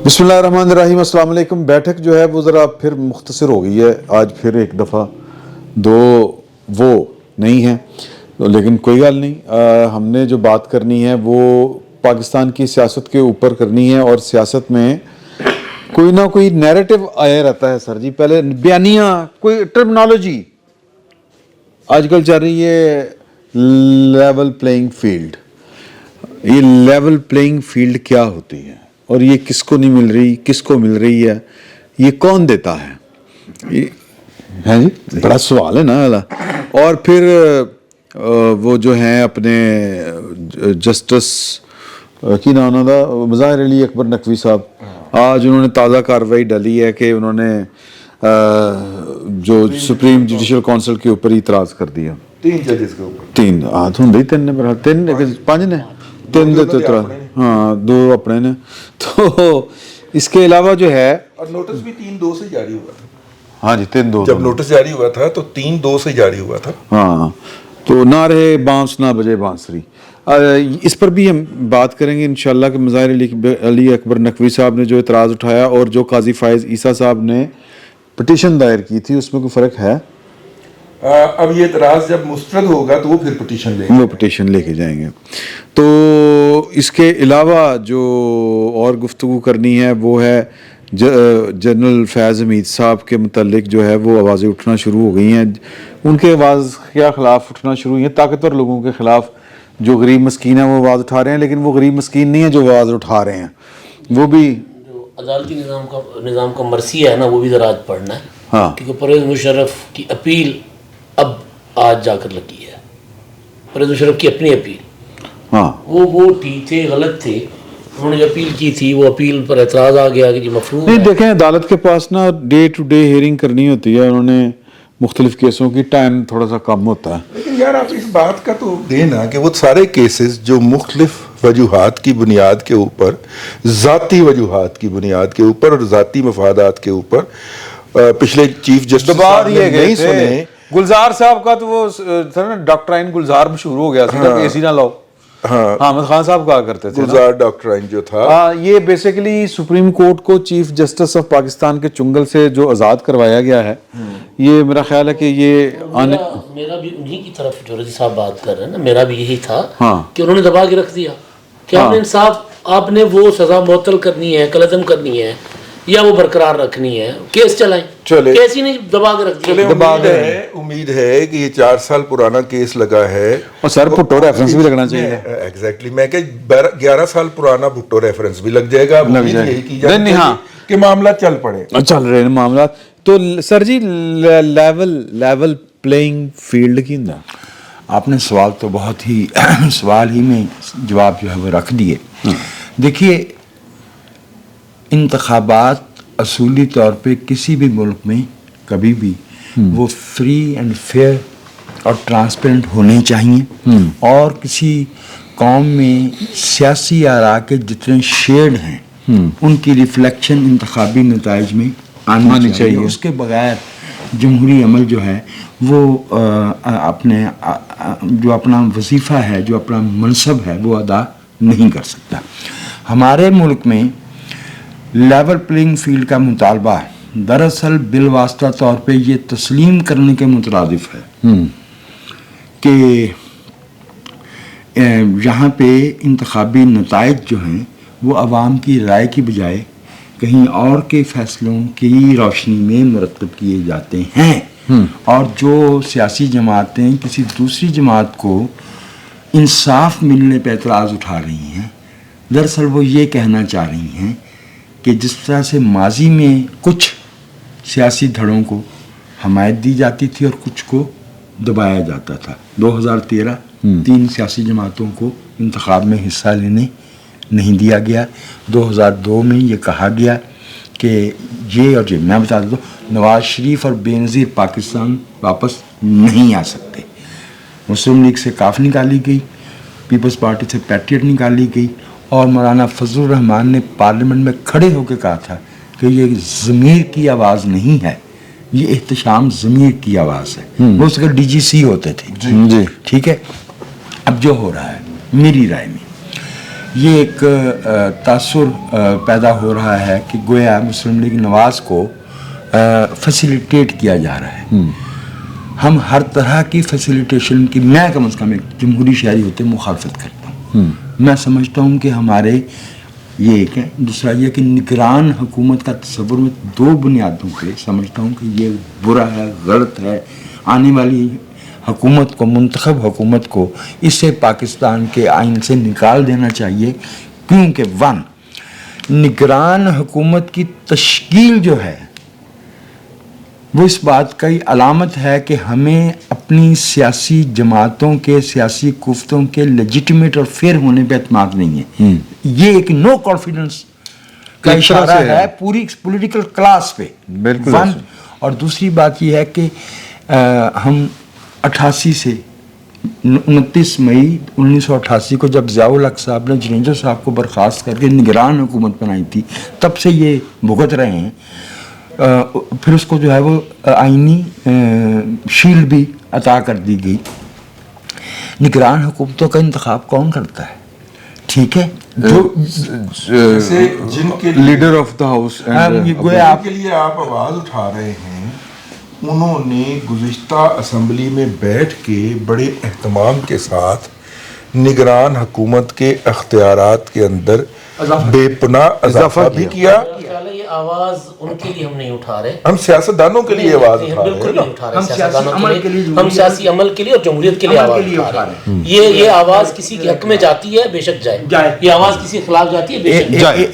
بسم اللہ الرحمن الرحیم. السلام علیکم. بیٹھک جو ہے وہ ذرا پھر مختصر ہو گئی ہے آج پھر ایک دفعہ. دو وہ نہیں ہیں لیکن کوئی گل نہیں. ہم نے جو بات کرنی ہے وہ پاکستان کی سیاست کے اوپر کرنی ہے, اور سیاست میں کوئی نہ کوئی نیریٹو آیا رہتا ہے سر جی. پہلے بیانیہ, کوئی ٹرمنالوجی آج کل چل رہی ہے لیول پلینگ فیلڈ. یہ لیول پلینگ فیلڈ کیا ہوتی ہے اور یہ کس کو نہیں مل رہی, کس کو مل رہی ہے, یہ کون دیتا ہے؟ ہے جی بڑا سوال ہے نا. اور پھر وہ جو ہیں اپنے جسٹس کی نام تھا مظاہر علی اکبر نقوی صاحب, آج انہوں نے تازہ کارروائی ڈالی ہے کہ انہوں نے جو سپریم جوڈیشل کونسل کے اوپر اعتراض کر دیا. 3 ججز کے اوپر, 3 ہوں 3 نے 5 نے 3 ہاں 2 اپنے نے. تو اس کے علاوہ جو ہے اور نوٹس بھی 3/2 سے جاری ہوا تھا. ہاں جی 3/2 جب نوٹس جاری ہوا تھا تو 3/2 سے جاری ہوا تھا. ہاں, تو نہ رہے بانس نہ بجے بانسری. اس پر بھی ہم بات کریں گے انشاءاللہ کہ مظاہر علی اکبر نقوی صاحب نے جو اعتراض اٹھایا اور جو قاضی فائز عیسیٰ صاحب نے پٹیشن دائر کی تھی اس میں کوئی فرق ہے؟ اب یہ اعتراض جب مسترد ہوگا تو وہ پھر پٹیشن لے کے جائیں گے. تو اس کے علاوہ جو اور گفتگو کرنی ہے وہ ہے جنرل فیض حمید صاحب کے متعلق جو ہے وہ آوازیں اٹھنا شروع ہو گئی ہیں. ان کے آواز کے خلاف اٹھنا شروع ہوئی ہیں, طاقتور لوگوں کے خلاف. جو غریب مسکین ہیں وہ آواز اٹھا رہے ہیں, لیکن وہ غریب مسکین نہیں ہیں جو آواز اٹھا رہے ہیں, وہ بھی جو عدالتی نظام کا مرثیہ ہے نا وہ بھی ذرا آج پڑھنا ہے. ہاں, کیونکہ پرویز مشرف کی اپیل اب آج جا کر لگی ہے. پرویز مشرف کی اپنی اپیل, ہاں وہ ٹھیک تھے غلط تھے, انہوں نے جو اپیل کی تھی وہ اپیل پر اعتراض آ گیا کہ جی مفروض نہیں. دیکھیں عدالت کے پاس نا ڈے ٹو ڈے ہیئرنگ کرنی ہوتی ہے, انہوں نے مختلف کیسوں کی ٹائم تھوڑا سا کم ہوتا ہے. لیکن یار آپ اس بات کا تو دینا کہ وہ سارے کیسز جو مختلف وجوہات کی بنیاد کے اوپر, ذاتی وجوہات کی بنیاد کے اوپر اور ذاتی مفادات کے اوپر پچھلے چیف جسٹس دبا دیے گئے نہیں تھے. سنے. گلزار صاحب کا تو وہ تھا نا ڈاکٹرائن گلزار مشہور ہو گیا تھا, اے سی نہ لاؤ. ہاں, حامد خان صاحب کہا کرتے تھے گلزار ڈاکٹرائن جو تھا, یہ بیسیکلی سپریم کورٹ کو چیف جسٹس آف پاکستان کے چنگل سے جو آزاد کروایا گیا ہے, یہ میرا خیال ہے کہ یہ میرا بھی انہی کی طرف جو رضی صاحب بات کر رہے ہیں نا, میرا بھی یہی تھا ہاں کہ انہوں نے دبا کے رکھ دیا کہ آپ نے انصاف, آپ نے وہ سزا معطل کرنی ہے, کلعدم کرنی ہے یا وہ برقرار رکھنی ہے, کیس چلائیں. کیس ہی نہیں دبا کے رکھ دیا. امید ہے کہ یہ 4 سال پرانا کیس لگا ہے, اور سر بھٹو ریفرنس بھی لگنا چاہیے. ایگزیکٹلی, میں کہ 11 سال پرانا بھٹو ریفرنس بھی لگ جائے گا. امید یہی کی جائے کہ معاملہ چل پڑے. چل رہے ہیں معاملات. تو سر جی لیول پلینگ فیلڈ کی نا آپ نے سوال تو بہت ہی سوال ہی میں جواب جو ہے وہ رکھ دیے. دیکھیے, انتخابات اصولی طور پہ کسی بھی ملک میں کبھی بھی وہ فری اینڈ فیئر اور ٹرانسپیرنٹ ہونے چاہیے, اور کسی قوم میں سیاسی آراء کے جتنے شیڈ ہیں ان کی ریفلیکشن انتخابی نتائج میں آنی چاہیے. اس کے بغیر جمہوری عمل جو ہے وہ اپنا وظیفہ ہے, جو اپنا منصب ہے وہ ادا نہیں کر سکتا. ہمارے ملک میں لیول پلینگ فیلڈ کا مطالبہ دراصل بالواسطہ طور پہ یہ تسلیم کرنے کے مترادف ہے کہ یہاں پہ انتخابی نتائج جو ہیں وہ عوام کی رائے کی بجائے کہیں اور کے فیصلوں کی روشنی میں مرتب کیے جاتے ہیں, اور جو سیاسی جماعتیں کسی دوسری جماعت کو انصاف ملنے پہ اعتراض اٹھا رہی ہیں, دراصل وہ یہ کہنا چاہ رہی ہیں کہ جس طرح سے ماضی میں کچھ سیاسی دھڑوں کو حمایت دی جاتی تھی اور کچھ کو دبایا جاتا تھا. 2013 3 سیاسی جماعتوں کو انتخاب میں حصہ لینے نہیں دیا گیا. 2002 میں یہ کہا گیا کہ یہ اور میں بتا دوں, نواز شریف اور بینظیر پاکستان واپس نہیں آ سکتے. مسلم لیگ سے کاف نکالی گئی, پیپلز پارٹی سے پیٹریٹ نکالی گئی, اور مولانا فضل الرحمان نے پارلیمنٹ میں کھڑے ہو کے کہا تھا کہ یہ ضمیر کی آواز نہیں ہے, یہ احتشام ضمیر کی آواز ہے. وہ اس کے ڈی جی سی ہوتے تھے. ٹھیک ہے, اب جو ہو رہا ہے میری رائے میں یہ ایک تاثر پیدا ہو رہا ہے کہ گویا مسلم لیگ نواز کو فیسیلیٹیٹ کیا جا رہا ہے. ہم ہر طرح کی فیسیلیٹیشن کی میں کم از کم ایک جمہوری شہری ہوتے مخالفت کرتا ہوں. میں سمجھتا ہوں کہ ہمارے یہ ایک ہے. دوسرا یہ کہ نگران حکومت کا تصور میں دو بنیادوں پہ سمجھتا ہوں کہ یہ برا ہے, غلط ہے. آنے والی حکومت کو, منتخب حکومت کو اس سے پاکستان کے آئین سے نکال دینا چاہیے, کیونکہ نگران حکومت کی تشکیل جو ہے وہ اس بات کی علامت ہے کہ ہمیں اپنی سیاسی جماعتوں کے, سیاسی قوتوں کے لیجیٹیمیٹ اور فیئر ہونے پہ اعتماد نہیں ہے. یہ ایک نو کانفیڈنس کا اشارہ ہے پوری پولیٹیکل کلاس پہ. بالکل. اور دوسری بات یہ ہے کہ ہم 88 سے 29 مئی 1988 کو جب ضیاء الحق صاحب نے جنیجر صاحب کو برخاست کر کے نگران حکومت بنائی تھی, تب سے یہ بھگت رہے ہیں. پھر اس کو جو ہے وہ آئینی شیلڈ بھی عطا کر دی گئی. نگران حکومتوں کا انتخاب کون کرتا ہے؟ ٹھیک ہے, جن کے لیڈر آف دا ہاؤس کے لیے آپ آواز اٹھا رہے ہیں, انہوں نے گزشتہ اسمبلی میں بیٹھ کے بڑے اہتمام کے ساتھ نگران حکومت کے اختیارات کے اندر بے پناہ اضافہ بھی کیا. یہ آواز ان کے لیے ہم نہیں اٹھا رہے, ہم سیاستدانوں کے لیے آواز اٹھا رہے بالکل ہیں. نہیں اٹھا رہے. ہم سیاسی عمل کے لیے اور جمہوریت کے لیے آواز اٹھا رہے ہیں. یہ آواز کسی کے حق میں جاتی ہے بے شک جائے, یہ آواز کسی کے خلاف جاتی ہے بے شک جائے.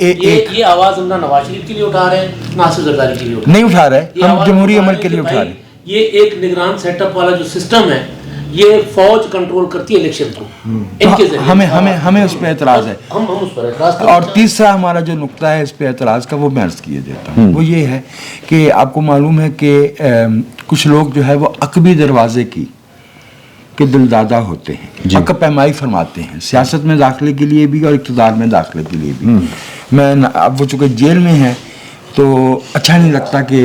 یہ آواز ہم نہ نواز شریف کے لیے اٹھا رہے ہیں نہ آصف زرداری کے لیے نہیں اٹھا رہے, ہم جمہوری عمل کے لیے اٹھا رہے ہیں. یہ ایک نگران سیٹ اپ والا جو سسٹم ہے یہ فوج کنٹرول کرتی ہے الیکشن کو, ان کے ذریعے ہمیں اس پہ اعتراض ہے. ہم اس پر اعتراض کرتے ہیں. اور تیسرا ہمارا جو نقطہ ہے اس پہ اعتراض کا, وہ میں عرض کیے دیتا ہوں, وہ یہ ہے کہ آپ کو معلوم ہے کہ کچھ لوگ جو ہے وہ عقبی دروازے کے دلدادہ ہوتے ہیں, عقب پیمائی فرماتے ہیں سیاست میں داخلے کے لیے بھی اور اقتدار میں داخلے کے لیے بھی. میں اب وہ چونکہ جیل میں ہیں تو اچھا نہیں لگتا کہ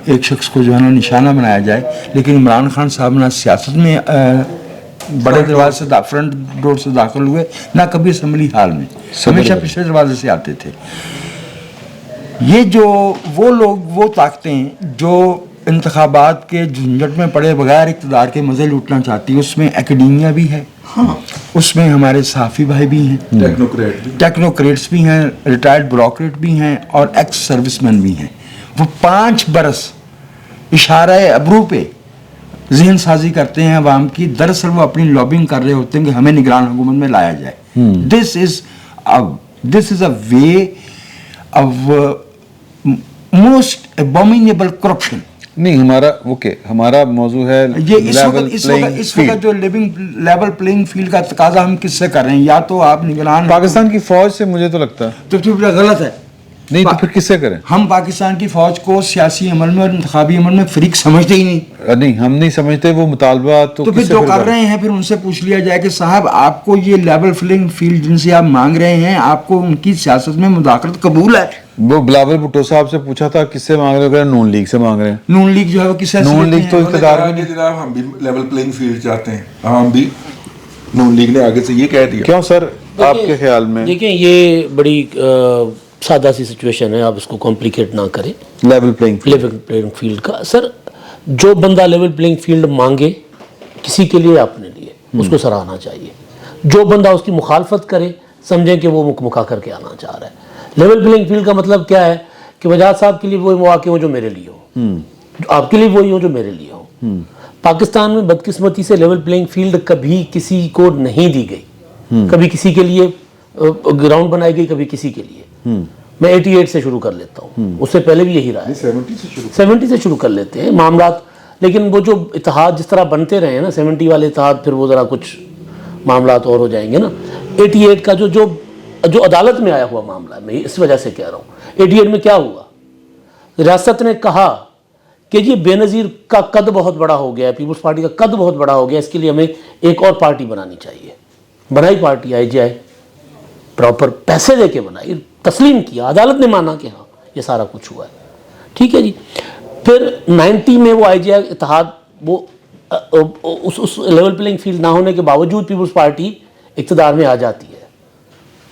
ایک شخص کو جو ہے نا نشانہ بنایا جائے, لیکن عمران خان صاحب نہ سیاست میں بڑے دروازے سے فرنٹ ڈور سے داخل ہوئے, نہ کبھی اسمبلی ہال میں, ہمیشہ پچھلے دروازے سے آتے تھے. یہ جو وہ لوگ, وہ طاقتیں جو انتخابات کے جھنجٹ میں پڑے بغیر اقتدار کے مزے لوٹنا چاہتی ہیں, اس میں اکیڈیمیا بھی ہے, اس میں ہمارے صحافی بھائی بھی ہیں, ٹیکنوکریٹس بھی ہیں, ریٹائرڈ بیوروکریٹ بھی ہیں اور ایکس سروس مین بھی ہیں. وہ 5 برس اشارہ ابرو پہ ذہن سازی کرتے ہیں عوام کی, دراصل وہ اپنی لابنگ کر رہے ہوتے ہیں کہ ہمیں نگران حکومت میں لایا جائے. دس از اے وے آف موسٹ ابومینیبل کرپشن. نہیں, ہمارا موضوع ہے یہ اس وقت جو لیول پلینگ فیلڈ کا تقاضا ہم کس سے کر رہے ہیں. یا تو آپ نگران پاکستان کی فوج سے, مجھے تو لگتا ہے تو پھر غلط ہے. نہیں تو پھر کس سے کریں؟ ہم پاکستان کی فوج کو سیاسی عمل میں اور انتخابی عمل میں فریق سمجھتے ہی نہیں. نہیں, ہم نہیں سمجھتے. وہ مطالبہ تو پھر جو کر رہے ہیں, پھر ان سے پوچھ لیا جائے کہ صاحب آپ کو یہ لیول پلینگ فیلڈ جن سے آپ مانگ رہے ہیں, آپ کو ان کی سیاست میں مداخلت قبول ہے؟ وہ بلاول بھٹو صاحب سے پوچھا تھا کس سے مانگ رہے ہیں, نون لیگ سے مانگ رہے ہیں. نون لیگ جو ہے وہ کس نون لیگ تو اقتدار میں نہیں. جناب ہم بھی لیول پلینگ فیلڈ چاہتے ہیں, ہم بھی. نون لیگ نے آگے سے یہ کہہ دیا. کیوں سر, آپ کے خیال میں؟ دیکھیں یہ بڑی سادہ سی سچویشن ہے, آپ اس کو کمپلیکیٹ نہ کریں. لیول پلینگ فیلڈ کا سر, جو بندہ لیول پلینگ فیلڈ مانگے کسی کے لیے اپنے لیے, اس کو سراہنا چاہیے. جو بندہ اس کی مخالفت کرے سمجھیں کہ وہ مکمکا کر کے آنا چاہ رہا ہے. لیول پلینگ فیلڈ کا مطلب کیا ہے کہ وجاہت صاحب کے لیے وہی مواقع ہوں جو میرے لیے ہوں, آپ کے لیے وہی ہوں جو میرے لیے ہوں. پاکستان میں بدقسمتی سے لیول پلینگ فیلڈ کبھی کسی کو نہیں دی گئی. کبھی کسی کے لیے گراؤنڈ بنائی گئی, کبھی کسی کے لیے. میں 88 سے شروع کر لیتا ہوں, اس سے پہلے بھی یہی رہا ہے. 70 سے شروع کر لیتے ہیں معاملات. لیکن وہ جو اتحاد جس طرح بنتے رہے ہیں نا, 70 والے اتحاد, پھر وہ ذرا کچھ معاملات اور ہو جائیں گے نا. 88 کا جو عدالت میں آیا ہوا معاملہ ہے, میں اس وجہ سے کہہ رہا ہوں. 88 میں کیا ہوا, ریاست نے کہا کہ یہ بے نظیر کا قد بہت بڑا ہو گیا ہے, پیپلز پارٹی کا قد بہت بڑا ہو گیا, اس کے لیے ہمیں ایک اور پارٹی بنانی چاہیے. بنائی پارٹی IGI, پراپر پیسے دے کے بنائی, تسلیم کیا, عدالت نے مانا کہ ہاں یہ سارا کچھ ہوا ہے. ٹھیک ہے جی. پھر 90 میں وہ IGI اتحاد, وہ اس لیول پلینگ فیلڈ نہ ہونے کے باوجود پیپلز پارٹی اقتدار میں آ جاتی ہے.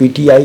PTI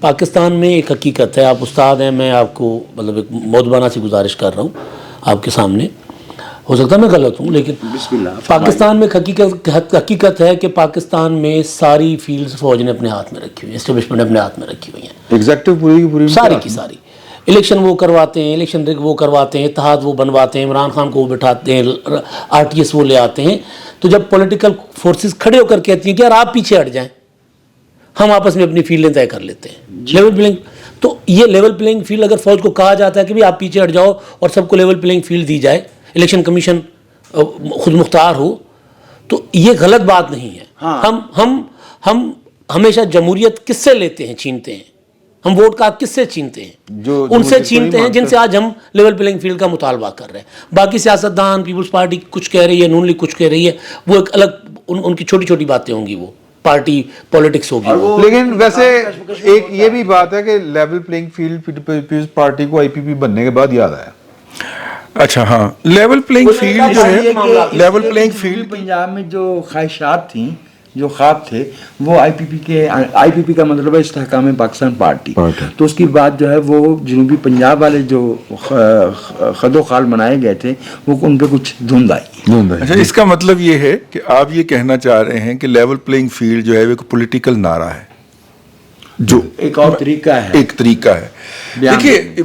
پاکستان میں ایک حقیقت ہے، آپ استاد ہیں، میں آپ کو مطلب ایک مودبانہ سی گزارش کر رہا ہوں آپ کے سامنے، ہو سکتا ہے میں غلط ہوں، لیکن بسم اللہ پاکستان میں ایک حقیقت ہے کہ پاکستان میں ساری فیلڈز فوج نے اپنے ہاتھ میں رکھی ہوئی ہیں، اسٹیبلشمنٹ نے اپنے ہاتھ میں رکھی ہوئی ہیں، ایگزیکٹو پوری کی پوری ساری کی ساری. الیکشن وہ کرواتے ہیں، الیکشن وہ کرواتے ہیں، اتحاد وہ بنواتے ہیں، عمران خان کو وہ بٹھاتے ہیں، RTS وہ لے آتے ہیں. تو جب پولیٹیکل فورسز کھڑے ہو کر کہتی ہیں کہ یار آپ پیچھے ہٹ جائیں، ہم آپس میں اپنی فیلڈیں طے کر لیتے ہیں، لیول پلینگ. تو یہ لیول پلینگ فیلڈ اگر فوج کو کہا جاتا ہے کہ بھی آپ پیچھے ہٹ جاؤ اور سب کو لیول پلینگ فیلڈ دی جائے، الیکشن کمیشن خود مختار ہو، تو یہ غلط بات نہیں ہے. ہم ہمیشہ جمہوریت کس سے لیتے ہیں، چھینتے ہیں، ہم ووٹ کا کس سے چھینتے ہیں؟ ان سے چھینتے ہیں جن سے آج ہم لیول پلینگ فیلڈ کا مطالبہ کر رہے ہیں. باقی سیاستدان، پیپلز پارٹی کچھ کہہ رہی ہے، نون لیگ کچھ کہہ رہی ہے، وہ ایک الگ ان کی چھوٹی چھوٹی باتیں ہوں گی، وہ پارٹی پولیٹکس ہوگی وہ. لیکن ویسے ایک یہ بھی بات ہے کہ level playing field Peoples Party کو IPP بننے کے بعد یاد آیا. اچھا ہاں، لیول پلینگ فیلڈ جو ہے، لیول پلینگ فیلڈ پنجاب میں جو خواہشات تھیں، جو خواب تھے، وہ IPP کا مطلب ہے استحکام پاکستان پارٹی. تو اس کی بات جو ہے وہ جنوبی پنجاب والے جو خد و خال بنائے گئے تھے وہ ان پہ کچھ دھند آئی. اچھا، اس کا مطلب یہ ہے کہ آپ یہ کہنا چاہ رہے ہیں کہ لیول پلینگ فیلڈ جو ہے وہ ایک پولیٹیکل نعرہ ہے، جو ایک اور طریقہ ہے، ایک طریقہ ہے. دیکھیے،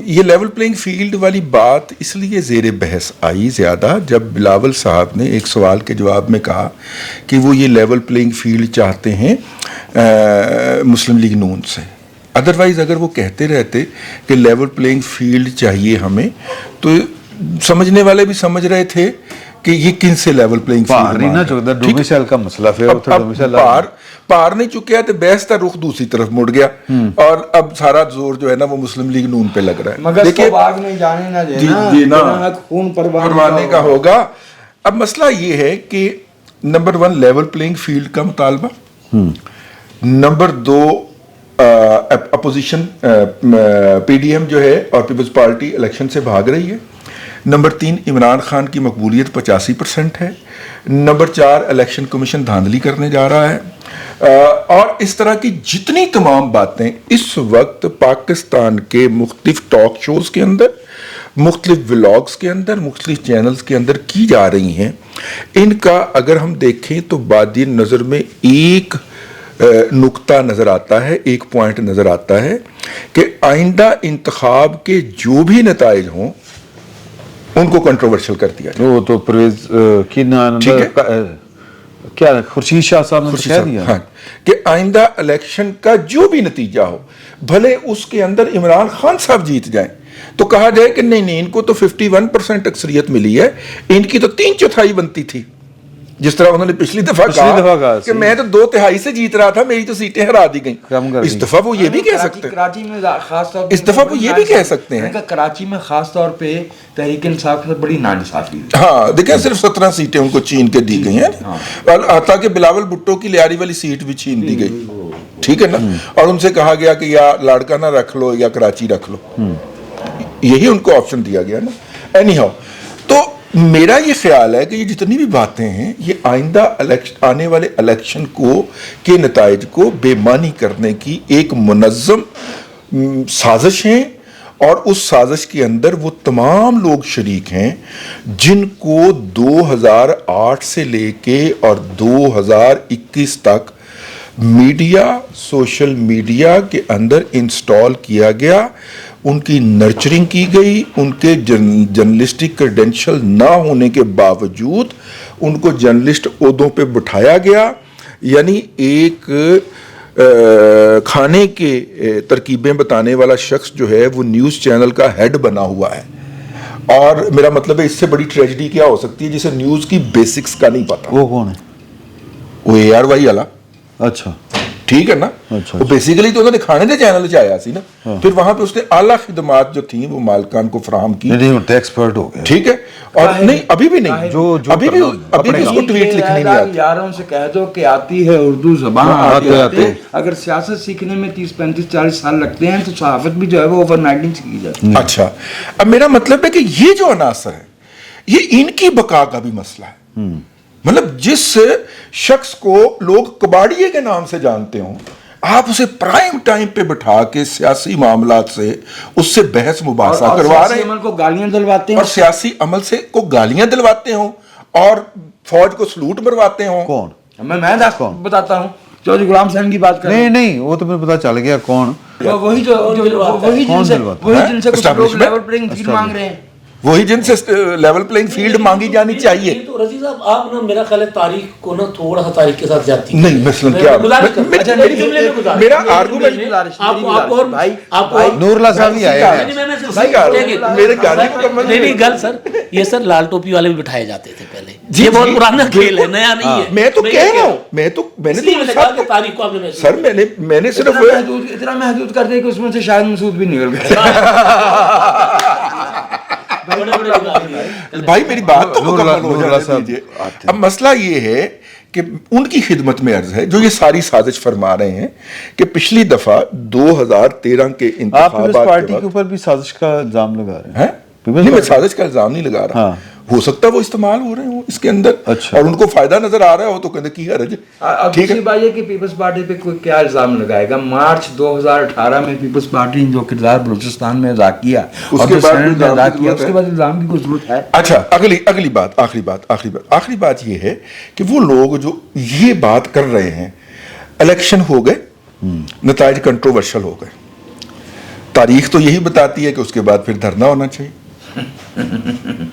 یہ لیول پلینگ فیلڈ والی بات اس لیے زیر بحث آئی زیادہ جب بلاول صاحب نے ایک سوال کے جواب میں کہا کہ وہ یہ لیول پلینگ فیلڈ چاہتے ہیں مسلم لیگ نون سے. ادروائز اگر وہ کہتے رہتے کہ لیول پلینگ فیلڈ چاہیے ہمیں، تو سمجھنے والے بھی سمجھ رہے تھے کہ یہ کن سے لیول پلینگ فیلڈ کا مسئلہ پار نہیں چکیا تو بحث کا رخ دوسری طرف مڑ گیا، اور اب سارا زور جو ہے نا وہ مسلم لیگ نون پہ لگ رہا ہے. مگر باغ میں جانے نہ دینا، خون پروانے کا ہوگا. اب مسئلہ یہ ہے کہ نمبر 1 لیول پلینگ فیلڈ کا مطالبہ، نمبر 2 اپوزیشن PDM جو ہے اور پیپلز پارٹی الیکشن سے بھاگ رہی ہے، نمبر 3 عمران خان کی مقبولیت 85% ہے، نمبر 4 الیکشن کمیشن دھاندلی کرنے جا رہا ہے، اور اس طرح کی جتنی تمام باتیں اس وقت پاکستان کے مختلف ٹاک شوز کے اندر، مختلف ولاگز کے اندر، مختلف چینلز کے اندر کی جا رہی ہیں، ان کا اگر ہم دیکھیں تو بادی نظر میں ایک نقطہ نظر آتا ہے، ایک پوائنٹ نظر آتا ہے کہ آئندہ انتخاب کے جو بھی نتائج ہوں ان کو کنٹروورشل کر دیا جائے. وہ تو پرویز کی کیا خورشید شاہ صاحب نے کہہ دیا کہ آئندہ الیکشن کا جو بھی نتیجہ ہو، بھلے اس کے اندر عمران خان صاحب جیت جائیں، تو کہا جائے کہ نہیں ان کو تو 51% اکثریت ملی ہے، ان کی تو 3/4 بنتی تھی، جس طرح انہوں نے پچھلی دفعہ کہا کہ میں تو 2/3 سے جیت رہا تھا، میری تو سیٹیں ہرا دی گئیں. اس دفعہ وہ یہ بھی کہہ سکتے ہیں، کراچی میں خاص طور اس دفعہ وہ یہ بھی کہہ سکتے ہیں کراچی میں خاص طور پہ تحریک انصاف کے ساتھ بڑی ناانصافی. ہاں دیکھیں، صرف 17 سیٹیں ان کو چھین کے دی گئی ہیں، اور تاکہ بلاول بھٹو کی لیاری والی سیٹ بھی چھین دی گئی، ٹھیک ہے نا، اور ان سے کہا گیا کہ یا لاڑکانہ رکھ لو یا کراچی رکھ لو، یہی ان کو آپشن دیا گیا نا. اینی ہاؤ، تو میرا یہ خیال ہے کہ یہ جتنی بھی باتیں ہیں یہ آئندہ آنے والے الیکشن کے نتائج کو بے معنی کرنے کی ایک منظم سازش ہیں، اور اس سازش کے اندر وہ تمام لوگ شریک ہیں جن کو 2008 سے لے کے اور 2021 تک میڈیا، سوشل میڈیا کے اندر انسٹال کیا گیا، ان کی نرچرنگ کی گئی، ان کے جرنلسٹک کریڈنشل نہ ہونے کے باوجود ان کو جرنلسٹ عہدوں پہ بٹھایا گیا. یعنی ایک کھانے کے ترکیبیں بتانے والا شخص جو ہے وہ نیوز چینل کا ہیڈ بنا ہوا ہے، اور میرا مطلب ہے اس سے بڑی ٹریجڈی کیا ہو سکتی ہے جسے نیوز کی بیسکس کا نہیں پتا. وہ کون ہے؟ وہ ARY والا. اچھا ٹھیک ہے نا، وہ بیسیکلی تو انہوں نے کھانے دے چینل چاہیا سی نا، پھر وہاں پہ اس نے اعلیٰ خدمات جو تھیں وہ مالکان کو فراہم کی. نہیں ایکسپرٹ ہو گیا، ٹھیک ہے، اور نہیں ابھی بھی نہیں، ابھی بھی اس کو ٹویٹ لکھنی نہیں آتی. یاروں سے کہہ دو کہ آتی ہے اردو زبان، آتے اگر سیاست سیکھنے میں 30 35 40 سال لگتے ہیں تو صحافت بھی جو ہے وہ اوور نائٹنگ سیکھی جاتی ہے. اچھا، اب میرا مطلب ہے کہ یہ جو عناصر ہے یہ ان کی بقا کا بھی مسئلہ ہے. مطلب جس شخص کو لوگ کباڑیے کے نام سے جانتے ہوں، آپ اسے پرائم ٹائم پہ بٹھا کے سیاسی معاملات سے اس سے بحث مباحثہ کروا رہے ہیں عمل کو گالیاں دلواتے ہیں اور سیاسی عمل سے کو گالیاں دلواتے ہوں اور فوج کو سلوٹ مرواتے ہوں. کون؟ میں بتاتا ہوں چودھری غلام حسین کی بات کر نہیں نہیں وہ تو مجھے پتا چل گیا کون. وہی جن سے کچھ لوگ لیول پلینگ فیلڈ مانگ رہے ہیں, وہی جن سے لیول پلینگ فیلڈ مانگی جانی چاہیے. تو رضی صاحب آپ نا میرا خیال ہے تاریخ کو نا تھوڑا سا تاریخ کے ساتھ جاتی نہیں مثلاً کیا میرا آرگومنٹ نور اللہ صاحب ہی آئے ہیں. نہیں گل سر, یہ سر لال ٹوپی والے بھی بٹھائے جاتے تھے پہلے, یہ بہت پرانا کھیل ہے, نیا نہیں ہے. میں تو کہہ رہا ہوں, میں نے تاریخ کو آپ نے سر میں نے صرف اتنا محدود کر دیا کہ اس میں سے شاید مسعود بھی نکل گئے. بھائی میری بات تو مکمل ہو جانے دیجیے. اب مسئلہ یہ ہے کہ ان کی خدمت میں عرض ہے جو یہ ساری سازش فرما رہے ہیں کہ پچھلی دفعہ 2013 کے آپ انتخابات پارٹی کے اوپر بھی سازش کا الزام لگا رہے ہیں. نہیں میں سازش کا الزام نہیں لگا رہا, ہو سکتا ہے وہ استعمال ہو رہے ہوں اس کے اندر اور ان کو فائدہ نظر آ رہا ہو تو کہنے کی حرج. ٹھیک ہے بات یہ کہ پیپلز پارٹی پہ کوئی کیا الزام لگائے گا. مارچ 2018 میں پیپلز پارٹی نے جو کردار بلوچستان میں ادا کیا اس کے بعد الزام کی کوئی ضرورت ہے. اچھا آخری بات یہ ہے کہ وہ لوگ جو یہ بات کر رہے ہیں الیکشن ہو گئے, نتائج کنٹروورشل ہو گئے, تاریخ تو یہی بتاتی ہے کہ اس کے بعد پھر دھرنا ہونا چاہیے,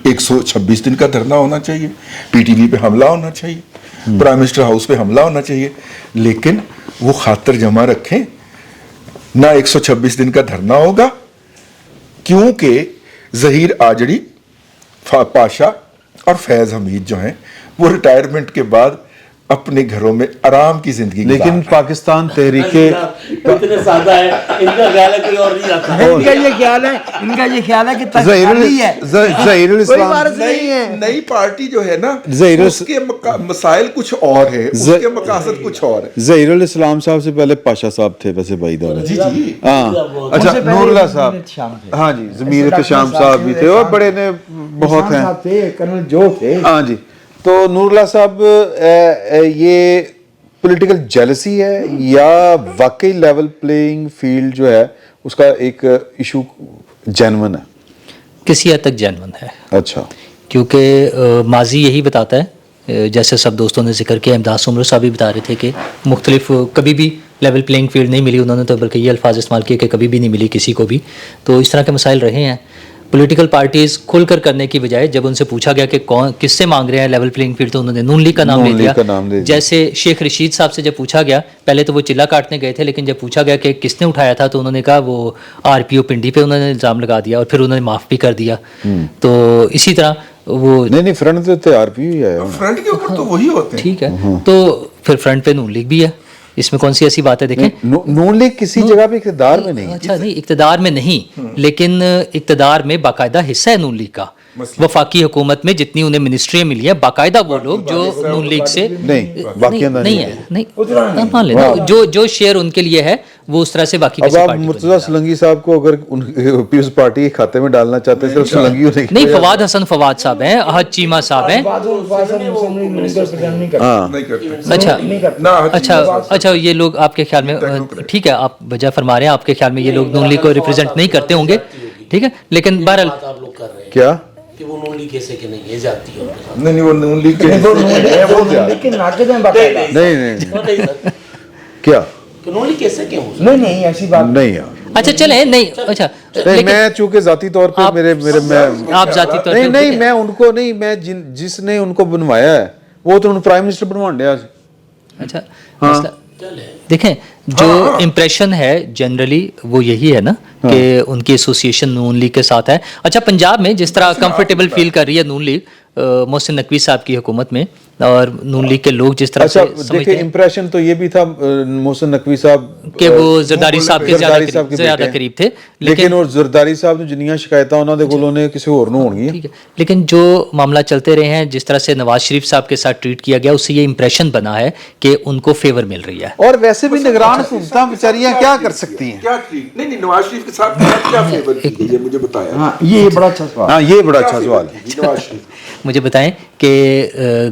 126 دن کا دھرنا ہونا چاہیے, پی ٹی وی پہ حملہ ہونا چاہیے, پرائم منسٹر ہاؤس پہ حملہ ہونا چاہیے. لیکن وہ خاطر جمع رکھیں نہ 126 دن کا دھرنا ہوگا کیونکہ ظہیر آجڑی, پاشا اور فیض حمید جو ہیں وہ ریٹائرمنٹ کے بعد اپنے گھروں میں آرام کی زندگی. لیکن پاکستان تحریک اتنے سادہ ہے, ان کا خیال ہے کوئی اور نہیں آتا. ان کا یہ خیال ہے کہ تخلیقی ہے, ظہیر الاسلام نئی پارٹی جو ہے نا ظہیر اس کے مسائل کچھ اور ہے, اس کے مقاصد کچھ اور ہے. ظہیر الاسلام صاحب سے پہلے پاشا صاحب تھے ویسے بائی دور. جی ہاں اچھا نور اللہ صاحب, ہاں جی ضمیر احتشام صاحب بھی تھے اور بڑے نے بہت ہیں, کرنل جو تھے. ہاں جی. تو نور اللہ صاحب یہ پولیٹیکل جیلسی ہے یا واقعی لیول پلینگ فیلڈ جو ہے اس کا ایک ایشو جینون ہے؟ کسی حد تک جینون ہے. اچھا, کیونکہ ماضی یہی بتاتا ہے, جیسے سب دوستوں نے ذکر کیا, امداد عمر صاحب بھی بتا رہے تھے کہ مختلف کبھی بھی لیول پلینگ فیلڈ نہیں ملی, انہوں نے تو بلکہ یہ الفاظ استعمال کیے کہ کبھی بھی نہیں ملی کسی کو بھی. تو اس طرح کے مسائل رہے ہیں. پولیٹیکل پارٹیز کھل کر کرنے کی بجائے جب ان سے پوچھا گیا کہ کون کس سے مانگ رہے ہیں لیول پلینگ فیلڈ, تو انہوں نے نون لیگ کا نام لے دیا. جیسے شیخ رشید صاحب سے جب پوچھا گیا, پہلے تو وہ چلا کاٹنے گئے تھے, لیکن جب پوچھا گیا کہ کس نے اٹھایا تھا تو انہوں نے کہا وہ آر پی او پنڈی پہ انہوں نے الزام لگا دیا اور پھر انہوں نے معاف بھی کر دیا. تو اسی طرح وہ نہیں فرنٹ تو آر پی ہی ہے, فرنٹ کے اوپر تو وہی ہوتے ہیں. ٹھیک ہے, تو پھر فرنٹ پہ نون لیگ بھی ہے, اس میں کون سی ایسی بات ہے. دیکھیں نون لیگ کسی جگہ پہ اقتدار میں نہیں. اچھا نہیں اقتدار میں نہیں, لیکن اقتدار میں باقاعدہ حصہ ہے نون لیگ کا. وفاقی حکومت میں جتنی انہیں منسٹریاں ملی ہیں, باقاعدہ وہ لوگ جو نون لیگ سے نہیں ہے, نہیں مان لینا جو شیئر ان کے لیے ہے وہ اس طرح سے باقی. اب آپ مرتضیٰ سلنگی صاحب کو اگر پیپلز پارٹی کے کھاتے میں ڈالنا چاہتے ہیں تو سلنگی ہونے کی نہیں, فواد حسن فواد صاحب ہیں, احد چیمہ صاحب ہیں. اچھا یہ لوگ آپ کے خیال میں ٹھیک ہے, آپ وجہ فرما رہے ہیں, آپ کے خیال میں یہ لوگ نون لیگ کو ریپرزینٹ نہیں کرتے ہوں گے, ٹھیک ہے, لیکن بہرحال کیا کہ وہ نون لیگ کیسے کہ نہیں ہے جاتی ہے. نہیں وہ نون لیگ کے نہیں کیا نون لیگ کیسے کیوں نہیں ایسی بات نہیں. اچھا چلیں نہیں, اچھا میں چونکہ ذاتی طور پہ آپ ذاتی طور پہ نہیں میں ان کو نہیں, میں جس نے ان کو بنوایا ہے وہ تو پرائم منسٹر بنوان دیا. اچھا دیکھیں جو امپریشن ہے جنرلی وہ یہی ہے نا کہ ان کی ایسوسیشن نون لیگ کے ساتھ ہے. اچھا پنجاب میں جس طرح کمفرٹیبل فیل کر رہی ہے نون لیگ محسن نقوی صاحب کی حکومت میں, اور نون لیگ کے لوگ جس طرح سے دیکھیں امپریشن تو یہ بھی تھا محسن نقوی صاحب کہ وہ زرداری صاحب کے زیادہ قریب تھے, لیکن اور زرداری صاحب نے جنیاں شکایتاں انہوں نے کولوں نے کسی اور نو ہونگی. ٹھیک ہے, لیکن جو معاملہ چلتے رہے ہیں, جس طرح سے نواز شریف صاحب کے ساتھ ٹریٹ کیا گیا, اس سے یہ امپریشن بنا ہے کہ ان کو فیور مل رہی ہے. اور ویسے بھی نگران حکومتاں بیچاریاں کیا کر سکتی ہیں, کیا نہیں نواز شریف کے ساتھ کیا فیور کی, یہ مجھے بتایا. یہ بڑا اچھا سوال ہے. مجھے بتائیں کہ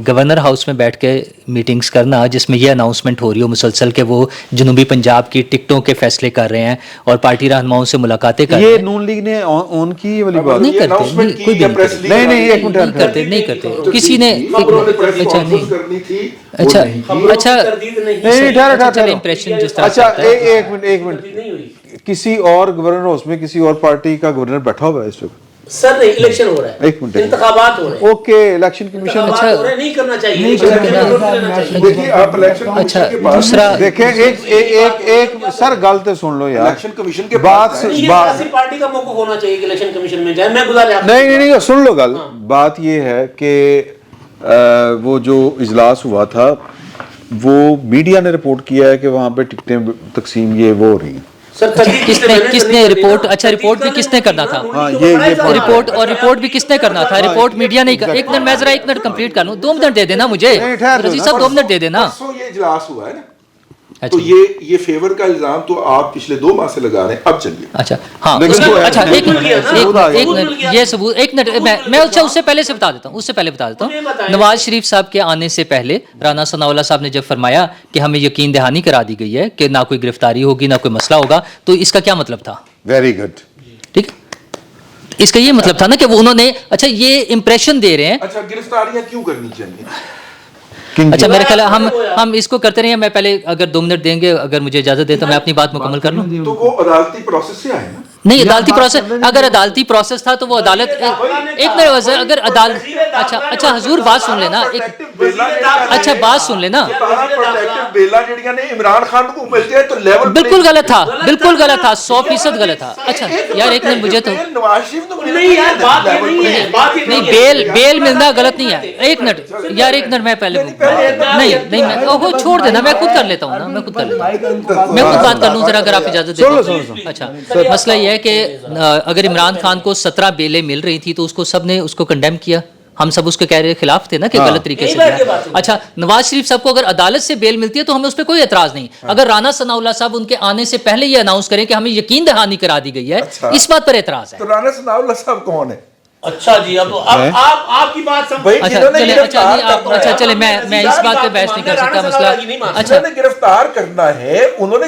گورنر ہاؤس میں بیٹھ کے میٹنگز کرنا جس میں یہ اناؤنسمنٹ ہو رہی ہو مسلسل کہ وہ جنوبی پنجاب کی ٹکٹوں کے فیصلے کر رہے ہیں اور پارٹی رہنماؤں سے ملاقاتیں کر رہے یہ ہیں. نون لیگ نے آن کی یہ والی بات نہیں کرتے, announcement کوئی بھی یا نہیں press کرتے. release نہیں ایک منٹ نہیں کرتے کسی نے اچھا نہیں کرنی تھی. اچھا اچھا نہیں ٹھہرو چلے امپریشن جس طرح اچھا ایک منٹ کسی اور گورنر ہاؤس میں کسی اور پارٹی کا گورنر بیٹھا ہوا ہے اس وقت؟ سر نہیں, الیکشن ہو رہا ہے, ایک منٹ انتخابات ہو رہے ہیں, اوکے الیکشن کمیشن انتخابات ہو رہے ہیں, نہیں کرنا چاہیے, دیکھیے آپ الیکشن اچھا کمیشن کے پاس دوسرا دیکھیں ایک سر گل تو سن لو یار الیکشن کمیشن کے بات پاس یہ سیاسی پارٹی کا موقف ہونا چاہیے کہ الیکشن کمیشن میں جائے. میں گزارش نہیں سن لو گل بات یہ ہے کہ وہ جو اجلاس ہوا تھا وہ میڈیا نے رپورٹ کیا ہے کہ وہاں پہ ٹکٹیں تقسیم یہ وہ ہو رہی ہیں. کس نے رپورٹ, اچھا رپورٹ بھی کس نے کرنا تھا, رپورٹ بھی کس نے کرنا تھا, رپورٹ میڈیا نہیں. ایک منٹ میں ذرا ایک منٹ کمپلیٹ کر لوں, 2 منٹ دے دینا مجھے رضی صاحب, 2 منٹ دے دینا. پرسوں یہ اجلاس ہوا ہے نا, تو یہ فیور کا الزام تو آپ پچھلے 2 ماہ سے لگا رہے ہیں. اب چلیے اچھا ہاں اچھا ایک منٹ یہ ثبوت, ایک منٹ میں اچھا اس سے پہلے سے بتا دیتا ہوں. نواز شریف صاحب کے آنے سے پہلے رانا ثناء اللہ صاحب نے جب فرمایا کہ ہمیں یقین دہانی کرا دی گئی ہے کہ نہ کوئی گرفتاری ہوگی نہ کوئی مسئلہ ہوگا, تو اس کا کیا مطلب تھا؟ ویری گڈ, ٹھیک, اس کا یہ مطلب تھا نا کہ وہ انہوں نے اچھا یہ امپریشن دے رہے ہیں. اچھا گرفتاریاں کیوں کرنی چاہیے؟ اچھا میرے خیال ہم اس کو کرتے رہے. میں پہلے اگر 2 منٹ دیں گے, اگر مجھے اجازت دیں تو میں اپنی بات مکمل کر لوں. تو وہ عدالتی پروسیس سے آئے نا. نہیں عدالتی پروسیس, اگر عدالتی پروسیس تھا تو وہ عدالت ایک منٹ, اگر عدالت اچھا حضور بات سن لینا, اچھا بات سن لینا. بالکل غلط تھا, بالکل غلط تھا, 100% غلط تھا. اچھا یار ایک منٹ, مجھے تو نہیں بیل ملنا غلط نہیں ہے. ایک منٹ یار, ایک منٹ میں پہلے نہیں میں چھوڑ دینا, میں خود کر لیتا ہوں نا, میں خود بات کر لوں ذرا اگر آپ اجازت دیں. اچھا مسئلہ یہ ہے کہ اگر عمران خان کو 17 بیلیں مل رہی تھی تو اس کو سب نے اس کو کنڈیم کیا, ہم سب اس کے کہہ رہے خلاف تھے نا کہ غلط طریقے سے کیا. اچھا نواز شریف صاحب کو اگر عدالت سے بیل ملتی ہے تو ہمیں اس پہ کوئی اعتراض نہیں. اگر رانا ثناء اللہ صاحب ان کے آنے سے پہلے یہ اناؤنس کریں کہ ہمیں یقین دہانی کرا دی گئی ہے, اس بات پر اعتراض ہے. تو رانا ثناء اللہ صاحب کون ہے؟ اچھا جی, اب آپ کی بات سمجھ. اچھا چلے میں اس بات پہ بحث نہیں کر سکتا. مسئلہ اچھا گرفتار کرنا ہے, انہوں نے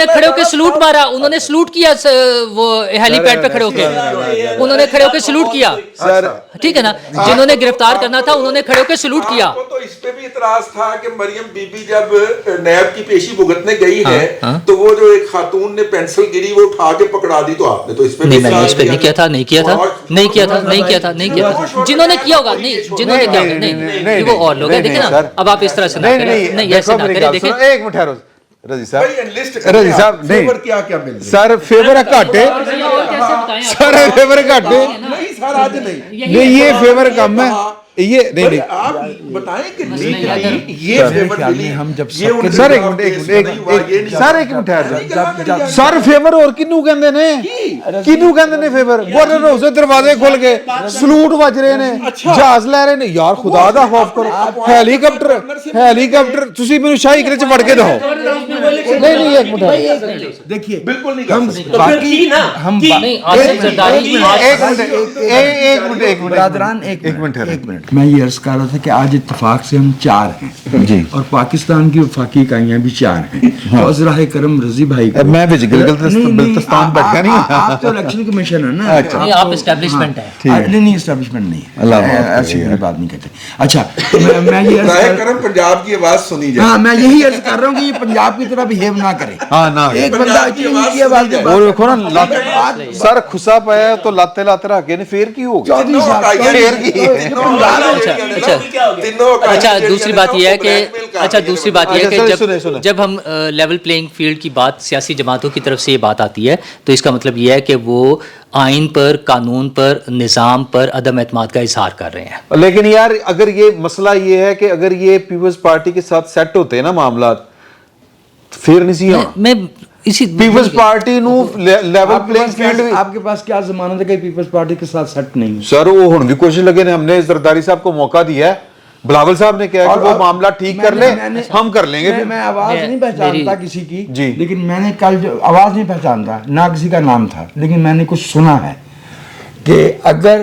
کھڑے ہو کے سلوٹ مارا, انہوں نے سلوٹ کیا وہ ہیلی پیڈ پہ کھڑے ہو کے, انہوں نے کھڑے ہو کے سلوٹ کیا, ٹھیک ہے نا. جنہوں نے گرفتار کرنا تھا انہوں نے کھڑے ہو کے سلوٹ کیا. تو اس پہ بھی اعتراض تھا کہ مریم بی بی جب نیب کی پیشی بھگتنے گئی ہے تو وہ جو ایک خاتون نے پینسل گری وہ اٹھا کے پکڑا دی, تو آپ نے تو اس پہ نہیں, میں نے اس پہ نہیں کیا تھا. جنہوں نے کیا ہوگا, نہیں جنہوں نے کیا ہوگا, نہیں وہ اور لوگ ہیں. دیکھیں نا اب آپ اس طرح سے نہیں ایسے نہ کریں. دیکھیں ایک منٹ ٹھہرو رضی صاحب, نہیں کیا کیا مل سر فیور گھٹ ہے, سر فیور گھٹ ہے, نہیں سر آج نہیں, یہ فیور کم ہے, یہ نہیں آپ بتائیں کہ ہم جب سر ایک منٹ سر فیور اور کنو کہندے نے فیور گورنر ہاؤس دے دروازے کھل گئے, سلوٹ وج رہے نے, جہاز لے رہے نے. یار خدا دا خوف کرو, ہیلی کاپٹر تسی مینوں شاہی قلعے چ وڑ کے دو. نہیں ایک منٹ دیکھیے بالکل نہیں ہم باقی ہم ایک منٹ برادران ایک منٹ میں یہ عرض کر رہا تھا کہ آج اتفاق سے ہم 4 ہیں جی, اور پاکستان کی وفاقی اکائیاں بھی 4 ہیں. عذرائے کرم رضی بھائی کو میں بلتستان بیٹھا نہیں, آپ تو الیکشن کمیشن ہے نا, آپ اسٹیبلشمنٹ ہیں. نہیں اسٹیبلشمنٹ نہیں ہے, ایسی کوئی بات نہیں کرتے. اچھا میں یہ پنجاب کی آواز سنی جائے. ہاں میں یہی عرض کر رہا ہوں کہ یہ پنجاب کی طرح بہیو نہ کرے. ایک بندہ اتنی آواز اور دیکھو نا سر کھسا پایا تو لاتے رکھ کے پھر کی ہوگا. اچھا دوسری بات یہ ہے کہ جب ہم لیول پلینگ فیلڈ کی بات سیاسی جماعتوں کی طرف سے یہ بات آتی ہے تو اس کا مطلب یہ ہے کہ وہ آئین پر, قانون پر, نظام پر عدم اعتماد کا اظہار کر رہے ہیں. لیکن یار اگر یہ مسئلہ یہ ہے کہ اگر یہ پیپلز پارٹی کے ساتھ سیٹ ہوتے ہیں نا معاملات, پھر نہیں میں اسی پیپلز پارٹی نو لیول پلینگ فیلڈ. آپ کے پاس کیا ضمانت ہے کہ پیپلز پارٹی کے ساتھ سیٹ نہیں؟ سر وہ ہن بھی کوشش لگے نے, ہم نے زرداری صاحب کو موقع دیا ہے, بلاول صاحب نے کہا کہ وہ معاملہ ٹھیک کر لے, ہم کر لیں گے. میں آواز نہیں پہچانتا کسی کی, لیکن میں نے کل جو آواز نہیں پہچانتا, نہ کسی کا نام تھا, لیکن میں نے کچھ سنا ہے کہ اگر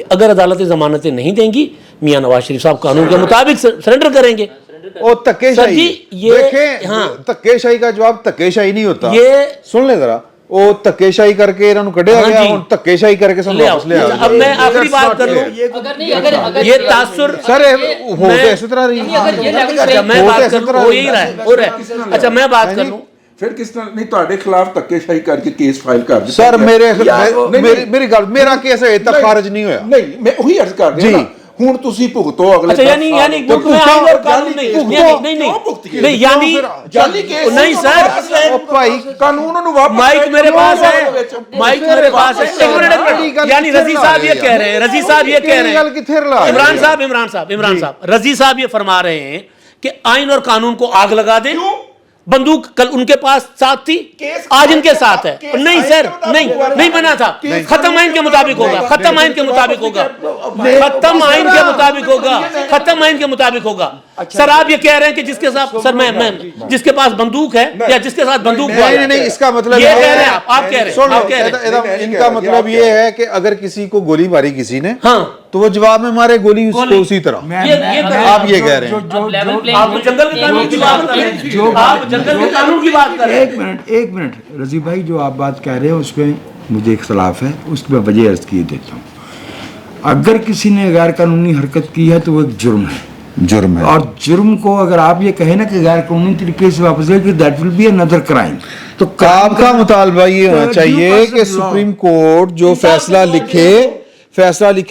کہ اگر عدالتیں ضمانتیں نہیں دیں گی میاں نواز شریف صاحب قانون کے مطابق سرنڈر کریں گے. اور دھکے سر شاہی جی یہ دیکھیں ہاں دھکے شاہی کا جواب دھکے شاہی نہیں ہوتا. یہ سن لے ذرا, وہ دھکے شاہی کر کے انہوں نے کڈیا ہاں گیا, جی. ہن دھکے شاہی کر کے سن واپس لے آ. اب میں آخری بات کر لوں, یہ تاثر سر ہو تو اسی طرح رہی اچھا میں بات کر لوں, ہو یہی رہا ہے, ہو رہا ہے. اچھا میں بات کر لوں, پھر کس طرح نہیں تواڈے خلاف ਧੱਕੇਸ਼ਾਹੀ ਕਰਕੇ ਕੇਸ ਫਾਈਲ ਕਰ ਦਿੱਤਾ سر ਗਿਆ. میری گل میرا کیس ہے تک خارج نہیں ہویا. ਨਹੀਂ ਮੈਂ ਉਹੀ عرض ਕਰ ਰਿਹਾ ਨਾ, ਹੁਣ ਤੁਸੀਂ ਭੁਗਤੋ ਅਗਲੇ اچھا یعنی میں آئین اور قانون نہیں یعنی ਜਾਲੀ ਕੇਸ نہیں سر ਕਾਨੂੰਨ ਨੂੰ واپس مائک میرے پاس ہے, مائک میرے پاس ہے. ایک منٹ, یعنی رضی صاحب یہ کہہ رہے ہیں, رضی صاحب یہ کہہ رہے ہیں, عمران صاحب رضی صاحب یہ فرما رہے ہیں کہ آئین اور قانون کو آگ لگا دیں. بندوق کل ان کے پاس ساتھ تھی, آج ان کے ساتھ ہے. نہیں سر, نہیں بنا تھا. ختم آئین کے مطابق ہوگا, ختم آئین کے مطابق ہوگا, ختم آئین کے مطابق ہوگا, ختم آئین کے مطابق ہوگا. سر آپ یہ کہہ رہے ہیں کہ جس کے ساتھ سر میں جس کے پاس بندوق ہے یا جس کے ساتھ بندوق نہیں, اس کا مطلب یہ کہہ رہے ہیں آپ کہہ رہے ہیں ان کا مطلب یہ ہے کہ اگر کسی کو گولی ماری کسی نے ہاں تو وہ جواب میں مارے گولی اس کو اسی طرح. آپ یہ کہہ رہے ہیں آپ جنگل کے قانون کی بات کر رہے ہیں, آپ جنگل کے قانون کی بات کر رہے ہیں. ایک منٹ رضی بھائی, جو آپ بات کہہ رہے ہیں اس پہ مجھے اختلاف ہے, اس کی میں وجہ عرض کیے دیتا ہوں. اگر کسی نے غیر قانونی حرکت کی ہے تو وہ ایک جرم ہے, جرم ہے, اور جرم کو اگر آپ یہ کہیں نا کہ غیر قانونی طریقے سے واپس لے کہ that will be another crime, تو آپ کا مطالبہ یہ ہونا چاہیے کہ سپریم کورٹ جو فیصلہ لکھے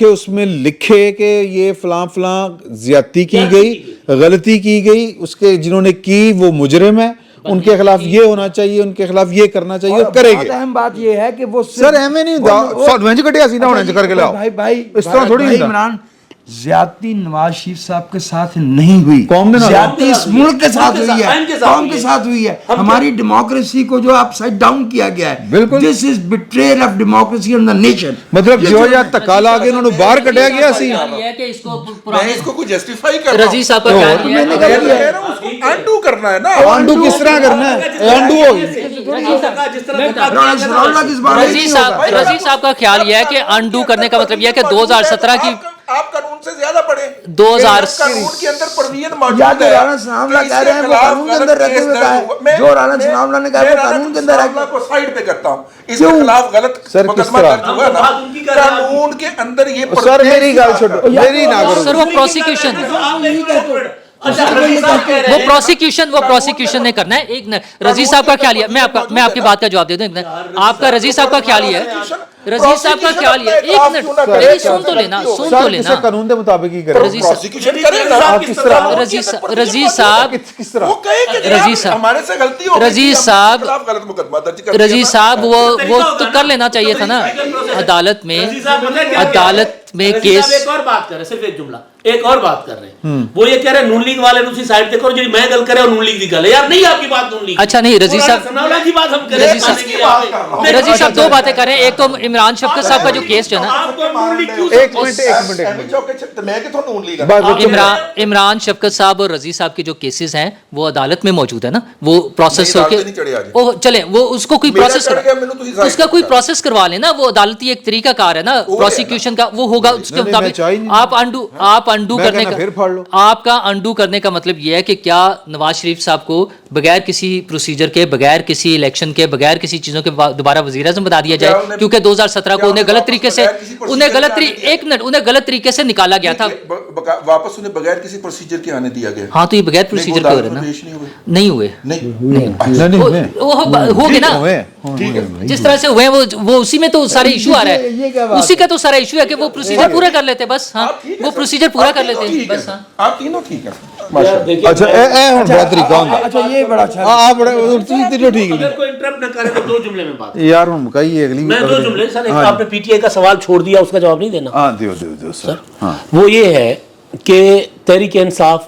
اس میں لکھے کہ یہ فلاں فلاں زیادتی کی گئی, غلطی کی گئی, اس کے جنہوں نے کی وہ مجرم ہے, ان کے خلاف یہ ہونا چاہیے, ان کے خلاف یہ کرنا چاہیے, اور کرے گے. اہم بات یہ ہے کہ وہ سر ایویں نہیں ہوتا وینج کٹیا سیدھا ہونے کر کے لاؤ. بھائی اس طرح تھوڑی ہوتا. عمران, زیادتی نواز شریف صاحب کے ساتھ نہیں ہوئی, قوم نے زیادتی اس ملک کے ساتھ ہوئی ہے, قوم کے ساتھ ہوئی ہے. ہماری ڈیموکریسی کو جو اپ سائڈ ڈاؤن کیا گیا ہے, بالکل, this is betrayal of democracy in the nation. مطلب جو یا تکا لا کے انہوں نے باہر کٹیا گیا سی. میں اس کو کوئی جسٹیفائی کر رہا ہوں, رضی صاحب کا میں نے کہہ رہا ہوں اس کو انڈو کرنا ہے نا. انڈو کس طرح کرنا ہے, انڈو ہوگی. رضی صاحب کا خیال یہ ہے کہ انڈو کرنے کا مطلب یہ ہے کہ 2017 کی آپ قانون سے زیادہ پڑھیں. 2000 قانون کے اندر پرویژن موجود یا ہے. تو رانا ثناء اللہ کہہ رہے ہیں وہ قانون کے اندر رہتے ہوئے کہا ہے, جو رانا ثناء اللہ نے کہا وہ قانون کے اندر رہتے اللہ کو سائیڈ پہ کرتا ہوں, اس کے خلاف غلط مقدمہ درج ہوا ہے نا, قانون کے اندر یہ سر میری گل چھوڑو, میری نہ کرو. سر وہ پروسیکیوشن نے کرنا ہے. ایک رضی صاحب کا خیال ہے, میں آپ کی بات کا جواب دے دوں. آپ کا رضی صاحب کا خیال یہ ہے, رضی صاحب کا خیال یہ, ایک منٹ سن تو لینا, قانون کے مطابق ہی کرے. رضی صاحب وہ تو کر لینا چاہیے تھا نا عدالت میں کیس. ایک اور بات کر رہے, صرف ایک جملہ ایک اور بات کر رہے ہیں, وہ یہ کہہ رہے ہیں نون لیگ والے نو سی سائیڈ دیکھو, جو میں گل کرے اور نون لیگ دی گل ہے. یار نہیں, آپ کی بات نون لیگ. اچھا نہیں, رضی صاحب کی بات ہم کریں, رضی صاحب دو باتیں کر رہے ہیں. ایک تو عمران شفقت صاحب کا جو کیس جو ہے نا, عمران شفقت صاحب اور رضی صاحب کے جو کیسز ہیں وہ عدالت میں موجود ہے نا, وہ پروسیس ہو کے چلیں, وہ اس کو کوئی پروسیس اس کا کوئی پروسیس کروا لیں نا. وہ عدالتی ایک طریقہ کار ہے نا پروسیکیوشن کا, وہ ہوگا اس کے مطابق. آپ انڈو کرنے کا, آپ کا انڈو کرنے کا مطلب یہ ہے کہ کیا نواز شریف صاحب کو بغیر کسی پروسیجر کے, بغیر کسی الیکشن کے, بغیر کسی چیزوں کے دوبارہ وزیر اعظم بنا دیا جائے, کیونکہ 2017 کو انہیں غلط طریقے سے نکالا گیا تھا, واپس انہیں بغیر کسی پروسیجر کے آنے دیا گیا. ہاں تو یہ بغیر پروسیجر کے ہو رہے نا, نہیں ہوئے, ہوگے نا, جس طرح سے ہوئے وہ اسی میں تو سارے ایشو آ رہا ہے, اسی کا تو سارا ایشو ہے کہ وہ پروسیجر پورا کر لیتے بس. ہاں وہ پروسیجر پورا کر لیتے بس. ہاں آپ تینوں ٹھیک ہیں. اچھا اے ہن بڑا طریقہ ہوندا. اچھا یہ بڑا اچھا, آپ بڑے تسی تینوں ٹھیک اگر کوئی انٹرپٹ نہ کرے تو 2 جملے میں بات یار ہم مکائیے اگلی. میں 2 جملے سر, آپ نے پی ٹی آئی کا سوال چھوڑ دیا, اس کا جواب نہیں دینا. ہاں دیو سر. ہاں وہ یہ ہے کہ تحریک انصاف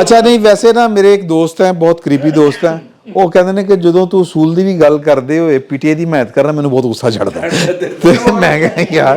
ਅੱਛਾ ਨਹੀਂ, ਵੈਸੇ ਨਾ ਮੇਰੇ ਇੱਕ ਦੋਸਤ ਹੈ, ਬਹੁਤ ਕਰੀਬੀ ਦੋਸਤ ਹੈ, ਉਹ ਕਹਿੰਦੇ ਨੇ ਕਿ ਜਦੋਂ ਤੂੰ ਅਸੂਲ ਦੀ ਵੀ ਗੱਲ ਕਰਦੇ ਹੋਏ ਪੀਟੀਆਈ ਦੀ ਹਮਾਇਤ ਕਰਨਾ, ਮੈਨੂੰ ਬਹੁਤ ਗੁੱਸਾ ਚੜਦਾ। ਤੇ ਮੈਂ ਕਹਿੰਦਾ ਯਾਰ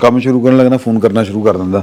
ਕੰਮ ਸ਼ੁਰੂ ਕਰਨ ਲੱਗਣਾ ਫੋਨ ਕਰਨਾ ਸ਼ੁਰੂ ਕਰ ਦਿੰਦਾ,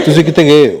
ਤੁਸੀਂ ਕਿੱਥੇ ਗਏ ਹੋ?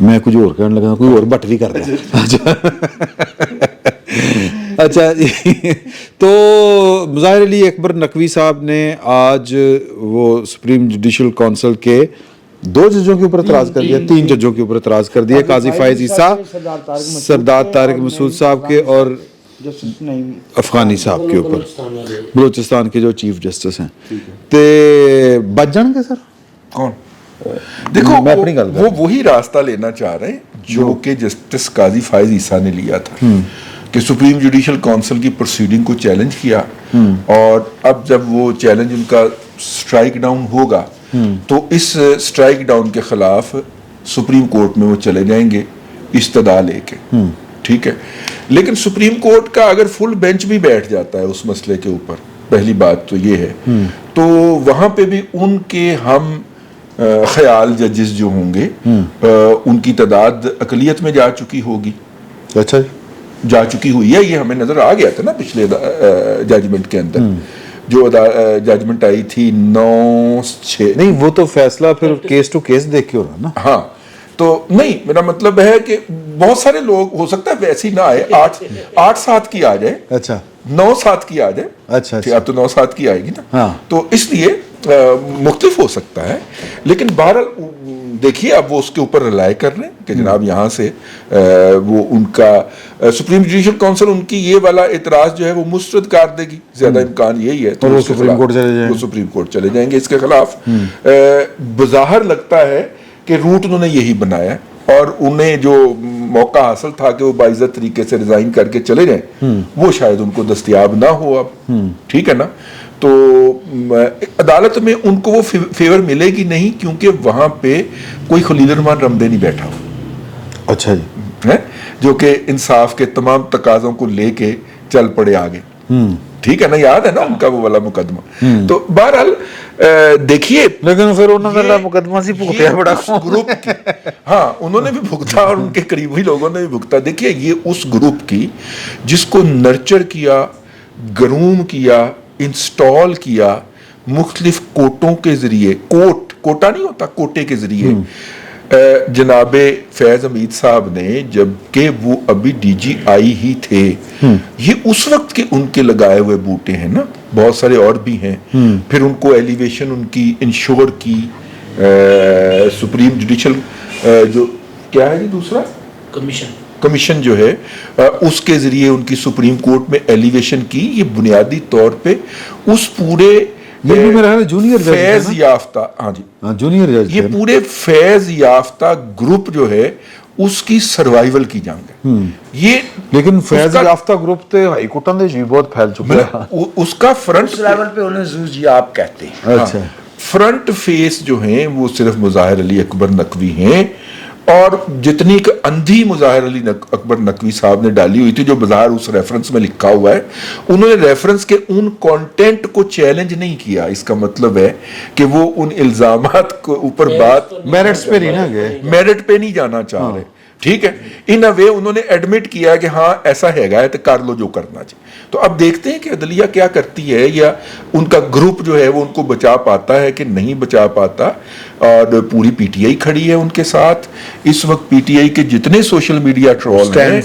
میں کچھ اور کہنے لگا کوئی اور بٹ بھی کر دیں. اچھا جی, تو مظاہر علی اکبر نقوی صاحب نے آج وہ سپریم جوڈیشل کونسل کے 2 ججوں کے اوپر اعتراض کر دیا, 3 ججوں کے اوپر اعتراض کر دیا, قاضی فائز عیسیٰ, سردار طارق مسعود صاحب کے اور افغانی صاحب کے اوپر, بلوچستان کے جو چیف جسٹس ہیں. تے بچ جان گے سر؟ کون؟ دیکھو وہ وہی راستہ لینا چاہ رہے ہیں جو کہ جسٹس قاضی فائز عیسیٰ نے لیا تھا کہ سپریم جوڈیشل کونسل کی پروسیڈنگ کو چیلنج کیا, اور اب جب وہ چیلنج ان کا سٹرائک ڈاؤن ہوگا تو اس سٹرائک ڈاؤن کے خلاف سپریم کورٹ میں وہ چلے جائیں گے استدعا لے کے. ٹھیک ہے, لیکن سپریم کورٹ کا اگر فل بینچ بھی بیٹھ جاتا ہے اس مسئلے کے اوپر, پہلی بات تو یہ ہے, تو وہاں پہ بھی ان کے ہم خیال ججز جو ہوں گے ان کی تعداد اقلیت میں جا چکی ہوگی. اچھا جا چکی ہوئی ہے, یہ ہمیں نظر آ گیا تھا نا پچھلے ججمنٹ کے اندر, جو ججمنٹ آئی تھی 9/6. نہیں وہ تو فیصلہ پھر کیس ٹو کیس دیکھ کے ہو رہا نا. ہاں, تو نہیں, میرا مطلب ہے کہ بہت سارے لوگ ہو سکتا ہے ویسی نہ آئے, 8/7 کی آ جائے, اچھا 9/7 کی آ جائے. اچھا اب تو 9/7 کی آئے گی نا. ہاں, تو اس لیے مختلف ہو سکتا ہے, لیکن بہرحال دیکھیے اب وہ اس کے اوپر رلائے کر رہے ہیں کہ جناب یہاں سے وہ ان کا سپریم جوڈیشل کونسل ان کی یہ والا اعتراض جو ہے وہ مسترد کر دے گی, زیادہ امکان یہی ہے, تو وہ سپریم کورٹ چلے جائیں گے اس کے خلاف. بظاہر لگتا ہے کہ روٹ انہوں نے یہی بنایا ہے, اور انہیں جو موقع حاصل تھا کہ وہ باعزت طریقے سے ریزائن کر کے چلے جائیں وہ شاید ان کو دستیاب نہ ہو اب. ٹھیک ہے نا, تو عدالت میں ان کو وہ فیور ملے گی نہیں, کیونکہ وہاں پہ کوئی خلیل الرحمان رمدے نہیں بیٹھا ہو. اچھا جی, جو کہ انصاف کے تمام تقاضوں کو لے کے چل پڑے آگے. ٹھیک ہے نا, یاد ہے نا ان کا وہ والا مقدمہ. تو بہرحال دیکھیے, لیکن پھر انہوں نے مقدمہ سی بھگتیا بڑا گروپ کی, ہاں انہوں نے بھی بھگتا اور ان کے قریبی لوگوں نے بھی بھگتا. دیکھیے یہ اس گروپ کی جس کو نرچر کیا, گروم کیا, انسٹال کیا مختلف کوٹوں کے ذریعے, کوٹا نہیں ہوتا, کوٹے کے ذریعے. جناب فیض حمید صاحب نے, جب کہ وہ ابھی ڈی جی آئی ہی تھے, یہ اس وقت کے ان کے لگائے ہوئے بوٹے ہیں نا, بہت سارے اور بھی ہیں. پھر ان کو ایلیویشن ان کی انشور کی, سپریم جوڈیشل جو کیا ہے جی دوسرا کمیشن جو ہے اس کے ذریعے ان کی سپریم کورٹ میں ایلیویشن کی. یہ بنیادی طور پہ اس پورے جونیئر فیض یافتہ, ہاں جی جونیئر جج, یہ پورے فیض یافتہ گروپ جو ہے اس کی سروائیول کی جنگ ہے یہ. لیکن فیض یافتہ گروپ تے ہائی کورٹاں دے جی بہت پھیل چکا ہے, اس کا فرنٹ لیول پہ انہیں زوزیاب کہتے ہیں. اچھا, فرنٹ فیس جو ہیں وہ صرف مظاہر علی اکبر نقوی ہیں, اور جتنی اندھی مظاہر علی اکبر نقوی صاحب نے ڈالی ہوئی تھی جو بظاہر اس ریفرنس میں لکھا ہوا ہے, انہوں نے ریفرنس کے ان کانٹینٹ کو چیلنج نہیں کیا. اس کا مطلب ہے کہ وہ ان الزامات کو اوپر بات میرٹس پہ نہیں نا گئے, میرٹ پہ نہیں جانا چاہ رہے. ٹھیک ہے, ان وے انہوں نے ایڈمٹ کیا کہ ہاں ایسا ہے گا تو کر لو جو کرنا چاہیے. تو اب دیکھتے ہیں کہ عدلیہ کیا کرتی ہے, یا ان کا گروپ جو ہے وہ ان کو بچا پاتا ہے کہ نہیں بچا پاتا. اور پوری پی ٹی آئی کھڑی ہے ان کے ساتھ اس وقت. پی ٹی آئی کے جتنے سوشل میڈیا ٹرول ہیں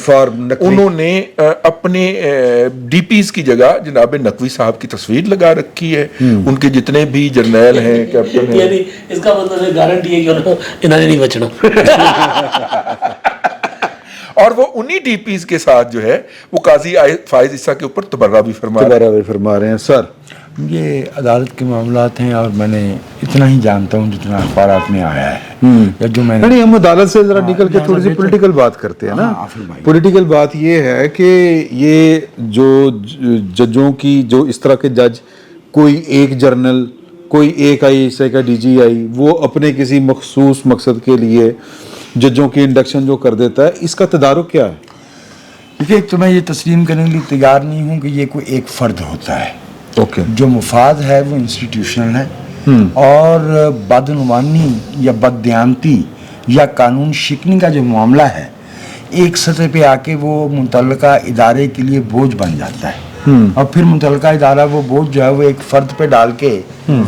انہوں نے اپنے ڈی پیز کی جگہ جناب نقوی صاحب کی تصویر لگا رکھی ہے. ان کے جتنے بھی جرنیل ہیں, کیپٹن ہیں, اس کا مطلب گارنٹی ہے کہ انہوں نے نہیں بچنا. اور وہ انہی ڈی پیز کے ساتھ جو ہے وہ قاضی فائز عیسیٰ کے اوپر تبرہ بھی فرما رہے ہیں. سر یہ عدالت کے معاملات ہیں, اور میں نے اتنا ہی جانتا ہوں جتنا اخبارات میں آیا ہے, یا جو میں نے. ہم عدالت سے ذرا نکل کے تھوڑی سی پولیٹیکل بات کرتے ہیں نا. پولیٹیکل بات یہ ہے کہ یہ جو ججوں کی, جو اس طرح کے جج, کوئی ایک جرنل, کوئی ایک آئی ایس آئی کا ڈی جی آئی, وہ اپنے کسی مخصوص مقصد کے لیے ججوں کی انڈکشن جو کر دیتا ہے, اس کا تدارک کیا ہے؟ دیکھیے, ایک تو میں یہ تسلیم کرنے کے لیے تیار نہیں ہوں کہ یہ کوئی ایک فرد ہوتا ہے. جو مفاد ہے وہ انسٹیٹیوشنل ہے, اور بدعنوانی یا بددیانتی یا قانون شکنی کا جو معاملہ ہے ایک سطح پہ آ کے وہ متعلقہ ادارے کے لیے بوجھ بن جاتا ہے, اور پھر متعلقہ ادارہ وہ بوجھ جو ہے وہ ایک فرد پہ ڈال کے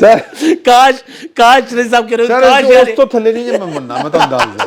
ਸਰ ਕਾਸ਼ ਰਜ਼ੀ ਸਾਹਿਬ ਕਹ ਸਰ ਰਹੇ ਉਸ ਤੋਂ ਥੱਲੇ ਨਹੀਂ ਜੇ ਮੈਂ ਮੰਨਣਾ, ਮੈਂ ਤੁਹਾਨੂੰ ਦੱਸ ਦਿਆਂ।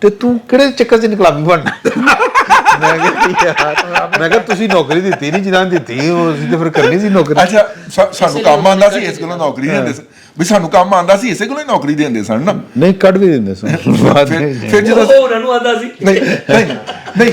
ਤੇ ਤੂੰ ਕਿਹੜੇ ਚੱਕਰ 'ਚ ਇਨਕਲਾਬੀ ਬਣਨਾ ਮੈਂ ਕਿਹਾ ਯਾਰ ਮੈਂ ਕਿਹਾ ਤੁਸੀਂ ਨੌਕਰੀ ਦਿੱਤੀ ਨਹੀਂ ਜਿਨ੍ਹਾਂ ਨੇ ਦਿੱਤੀ ਅਸੀਂ ਤੇ ਫਿਰ ਕਰਨੀ ਸੀ ਨੌਕਰੀ। ਅੱਛਾ ਸਾਨੂੰ ਕੰਮ ਆਉਂਦਾ ਸੀ ਇਸ ਕੋਲੋਂ ਨੌਕਰੀ ਦਿੰਦੇ ਸਨ ਵੀ ਸਾਨੂੰ ਕੰਮ ਆਉਂਦਾ ਸੀ ਇਸੇ ਕੋਲੋਂ ਹੀ ਨੌਕਰੀ ਦਿੰਦੇ ਸਨ ਨਾ। ਨਹੀਂ ਕੱਢ ਵੀ ਦਿੰਦੇ ਸਨ ਫਿਰ ਜਦੋਂ ਉਹ ਉਹਨਾਂ ਨੂੰ ਆਉਂਦਾ ਸੀ ਨਹੀਂ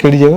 ਕਿਹੜੀ ਜਗ੍ਹਾ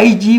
IG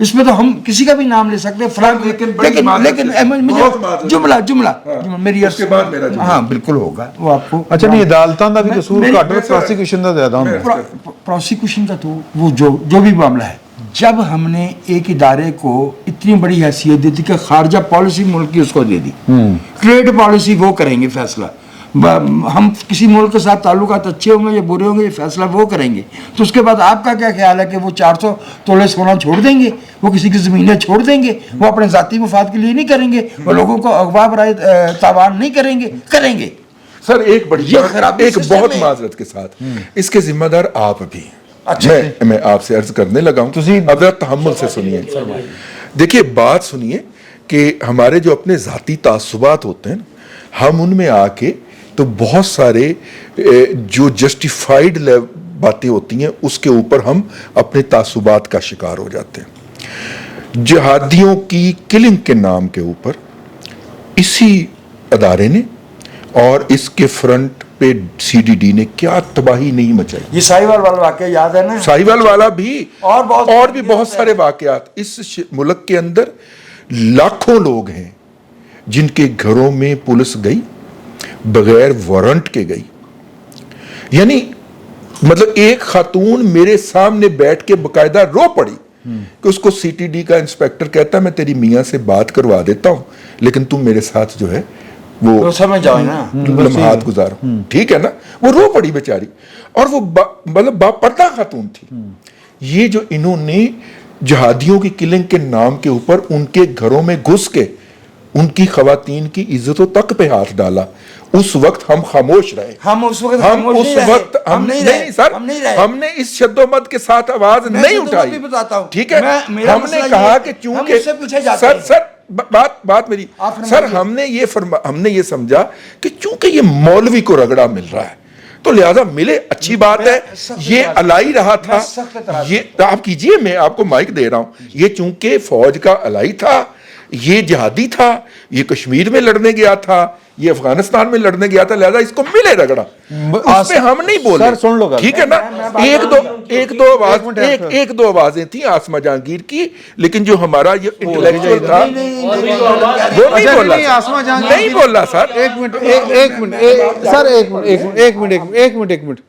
اس میں تو ہم کسی کا بھی نام لے سکتے ہیں لیکن جملہ میری ہاں بالکل ہوگا وہ آپ کو. اچھا نہیں عدالتاں دا بھی قصور گھٹ ہے, پروسیکیوشن دا زیادہ ہوندا. پروسیکیوشن کا تو وہ جو بھی معاملہ ہے, جب ہم نے ایک ادارے کو اتنی بڑی حیثیت دی تھی کہ خارجہ پالیسی ملک کی اس کو دے دی, ٹریڈ پالیسی وہ کریں گے فیصلہ, ہم کسی ملک کے ساتھ تعلقات اچھے ہوں گے یا برے ہوں گے یہ فیصلہ وہ کریں گے. تو اس کے بعد آپ کا کیا خیال ہے کہ وہ 400 تولے سونا چھوڑ دیں گے, وہ کسی کی زمینیں چھوڑ دیں گے, وہ اپنے ذاتی مفاد کے لیے نہیں کریں گے, وہ لوگوں کو اغوا برائے تاوان نہیں کریں گے. سر ایک بڑی ایک بہت معذرت کے ساتھ اس کے ذمہ دار آپ بھی ہیں. میں آپ سے عرض کرنے لگا ہوں, اب تحمل سے سنیے. دیکھیے بات سنیے کہ ہمارے جو اپنے ذاتی تعصبات ہوتے ہیں ہم ان میں آ کے تو بہت سارے جو جسٹیفائیڈ باتیں ہوتی ہیں اس کے اوپر ہم اپنے تعصبات کا شکار ہو جاتے ہیں. جہادیوں کی کلنگ کے نام کے اوپر اسی ادارے نے اور اس کے فرنٹ پہ سی ڈی ڈی نے کیا تباہی نہیں مچائی. یہ ساہیوال والا واقعہ یاد ہے نا, ساہیوال والا بھی اور بھی بہت سارے واقعات. اس ملک کے اندر لاکھوں لوگ ہیں جن کے گھروں میں پولیس گئی بغیر وارنٹ کے گئی. یعنی مطلب ایک خاتون میرے سامنے بیٹھ کے باقاعدہ رو پڑی کہ اس کو سی ٹی ڈی کا انسپیکٹر کہتا ہے میں تیری میاں سے بات کروا دیتا ہوں لیکن تم میرے ساتھ جو ہے وہ سمجھ جاؤ نا لمحات گزارو, ٹھیک ہے نا. وہ رو پڑی بیچاری, اور وہ مطلب باپردہ خاتون تھی. یہ جو انہوں نے جہادیوں کی کلنگ کے نام کے اوپر ان کے گھروں میں گھس کے ان کی خواتین کی عزتوں تک پہ ہاتھ ڈالا, اس وقت ہم خاموش رہے. ہم نے اس شد و مد کے ساتھ آواز نہیں اٹھائی, ٹھیک ہے. ہم نے کہا کہ چونکہ سر بات میری سر ہم نے یہ سمجھا کہ چونکہ یہ مولوی کو رگڑا مل رہا ہے تو لہذا ملے, اچھی بات ہے. یہ الائی رہا تھا, یہ آپ کیجئے, میں آپ کو مائک دے رہا ہوں. یہ چونکہ فوج کا الائی تھا, یہ جہادی تھا, یہ کشمیر میں لڑنے گیا تھا, یہ افغانستان میں لڑنے گیا تھا, لہذا اس کو ملے رگڑا. اس پہ ہم نہیں بولے, ٹھیک ہے نا. ایک دو آوازیں تھیں آسما جہانگیر کی, لیکن جو ہمارا یہ انٹلیکچوئل تھا وہ نہیں بولا. سر ایک منٹ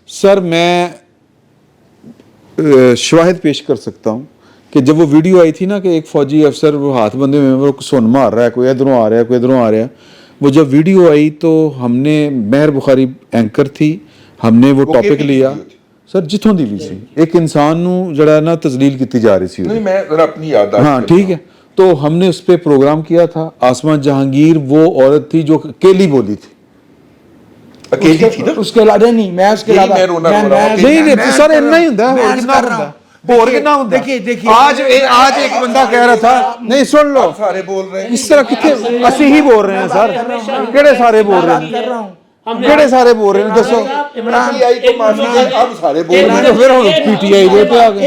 سر, میں شواہد پیش کر سکتا ہوں کہ جب وہ ویڈیو آئی تھی نا کہ ایک فوجی افسر وہ ہاتھ بندے میں وہ سن مار رہا ہے, کوئی ادھروں آ رہا ہے کوئی ادھروں آ رہا ہے, وہ جب ویڈیو آئی تو ہم نے, مہر بخاری اینکر تھی, ہم نے وہ ٹاپک لیا سر جتوں دی بھی سی ایک انسان نو جڑا نا تذلیل کیتی جا رہی سی. نہیں میں ذرا اپنی یاد ہاں ٹھیک ہے, تو ہم نے اس پہ پروگرام کیا تھا. آسما جہانگیر وہ عورت تھی جو کیلی بولی تھی, اکیلی تھی نا, اس کے علاوہ نہیں, میں اس کے علاوہ نہیں سر اتنا ہی ہوتا ہے. آج ایک بندہ کہہ رہا تھا, نہیں سن لو سارے بول رہے ہیں اس طرح کتنے, اسی ہی بول رہے ہیں سر, کیڑے سارے بول رہے ہیں, کیڑے سارے بول رہے ہیں دسو. اب سارے بول رہے تو پھر ہم پی ٹی آئی پہ آ گئے.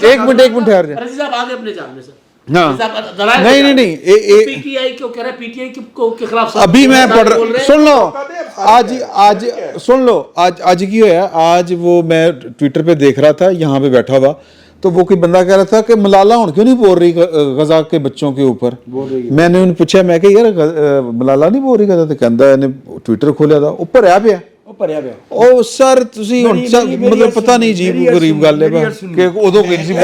ایک منٹ ٹھہر جائے. نہیں پی ٹی آئی کیوں کہہ رہا ہے, پی ٹی آئی کے خلاف ابھی میں پڑھ رہا, سن لو آج سن لو آج کی ہوا, آج وہ میں ٹویٹر پہ دیکھ رہا تھا یہاں پہ بیٹھا ہوا, تو وہ کوئی بندہ کہہ رہا تھا کہ ملالہ ہوں کیوں نہیں بول رہی غزہ کے بچوں کے اوپر. میں نے انہیں پوچھا, میں کہ یار ملالہ نہیں بول رہی غزہ, تو کہندا ہے ٹویٹر کھولیا تھا اوپر آ پیا. او سر تسی مطلب پتہ نہیں جی غریب گل ہے کہ ادو کوئی نہیں.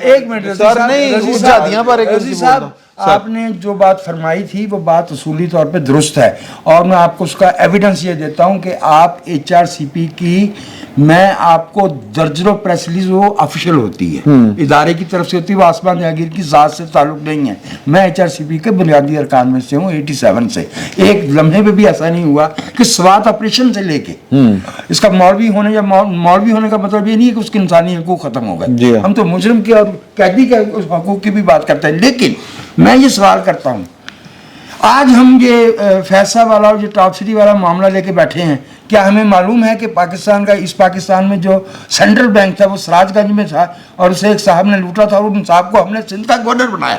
ایک منٹ سر نہیں جہادیاں بارے صاحب, آپ نے جو بات فرمائی تھی وہ بات اصولی طور پہ درست ہے, اور میں آپ کو اس کا ایویڈنس یہ دیتا ہوں کہ آپ ایچ آر سی پی کی, میں آپ کو درجنوں پریس ریلیز وہ آفیشیل ہوتی ہے, ادارے کی طرف سے ہوتی ہے, وہ آسما جہانگیر کی ذات سے تعلق نہیں ہے. میں ایچ آر سی پی کے بنیادی ارکان میں سے ہوں 87 سے. ایک لمحے پہ بھی ایسا نہیں ہوا کہ سوات آپریشن سے لے کے اس کا مولوی ہونے یا مولوی ہونے کا مطلب یہ نہیں ہے کہ اس کے انسانی حقوق ختم ہو گئے. ہم تو مجرم کے اور قیدی کے حقوق کی بھی بات کرتے ہیں. لیکن میں یہ سوال کرتا ہوں, آج ہم یہ فیصلہ والا اور یہ ٹاپ سٹی والا معاملہ لے کے بیٹھے ہیں, کیا ہمیں معلوم ہے کہ پاکستان کا, اس پاکستان میں جو سینٹرل بینک تھا وہ سراج گنج میں تھا, اور اسے ایک صاحب نے لوٹا تھا, اور ان صاحب کو ہم نے سندھ کا گورنر بنایا.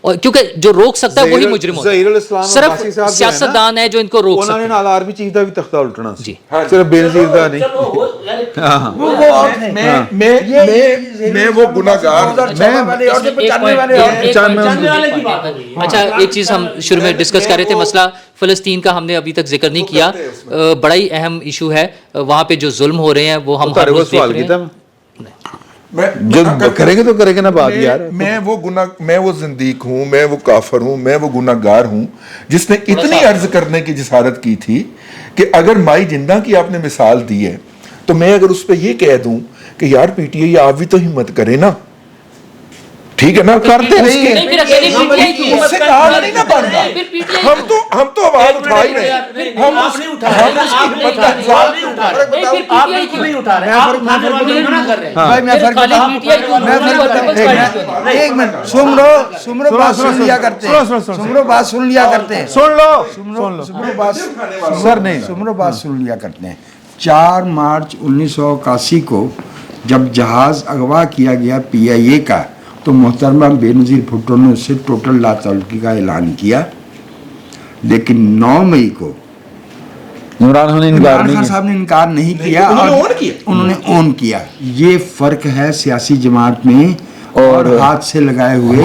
اور کیونکہ جو روک سکتا ہے وہی مجرم ہوتا ظہیر ہے. الاسلام صرف عباسی صاحب جو ہے نا، سیاستدان ہے جو ان کو روک انہوں سکتے نے ہیں. نال آرمی چیف دا بھی تختہ الٹنا جی. صرف بے نظیر دا نہیں. میں وہ گناہگار اچھا ایک چیز ہم شروع میں ڈسکس کر رہے تھے، مسئلہ فلسطین کا ہم نے ابھی تک ذکر نہیں کیا. بڑا ہی اہم ایشو ہے وہاں پہ جو ظلم ہو رہے ہیں وہ ہم ہر روز دیکھ رہے ہیں. جو کریں گے تو کریں گے نا بات یار. میں وہ زندیق ہوں، میں وہ کافر ہوں، میں وہ گناہگار ہوں جس نے اتنی عرض کرنے کی جسارت کی تھی کہ اگر مائی جندہ کی آپ نے مثال دی ہے تو میں اگر اس پہ یہ کہہ دوں کہ یار پی ٹی آئی آپ بھی تو ہمت کرے نا، ٹھیک ہے نا، کرتے نہیں اس سے کام نہیں نہ بنتا. ہم تو آواز اٹھا ہی رہے ہیں، ہم اس کی ہمت کا انتظار نہیں اٹھا ایک منٹ سمرو بات سن لیا کرتے ہیں، سمرو بات سن لیا کرتے ہیں، سمرو بات سن لیا کرتے ہیں. 4 مارچ 1981 کو جب جہاز اغوا کیا گیا پی آئی اے کا تو محترمہ بے نظیر بھٹو نے اس سے ٹوٹل لا تعلقی کا اعلان کیا، لیکن 9 مئی کو عمران خان نے انکار نہیں صاحب نے انکار نہیں کیا، انہوں نے اون کیا. یہ فرق ہے سیاسی جماعت میں اور ہاتھ سے لگائے ہوئے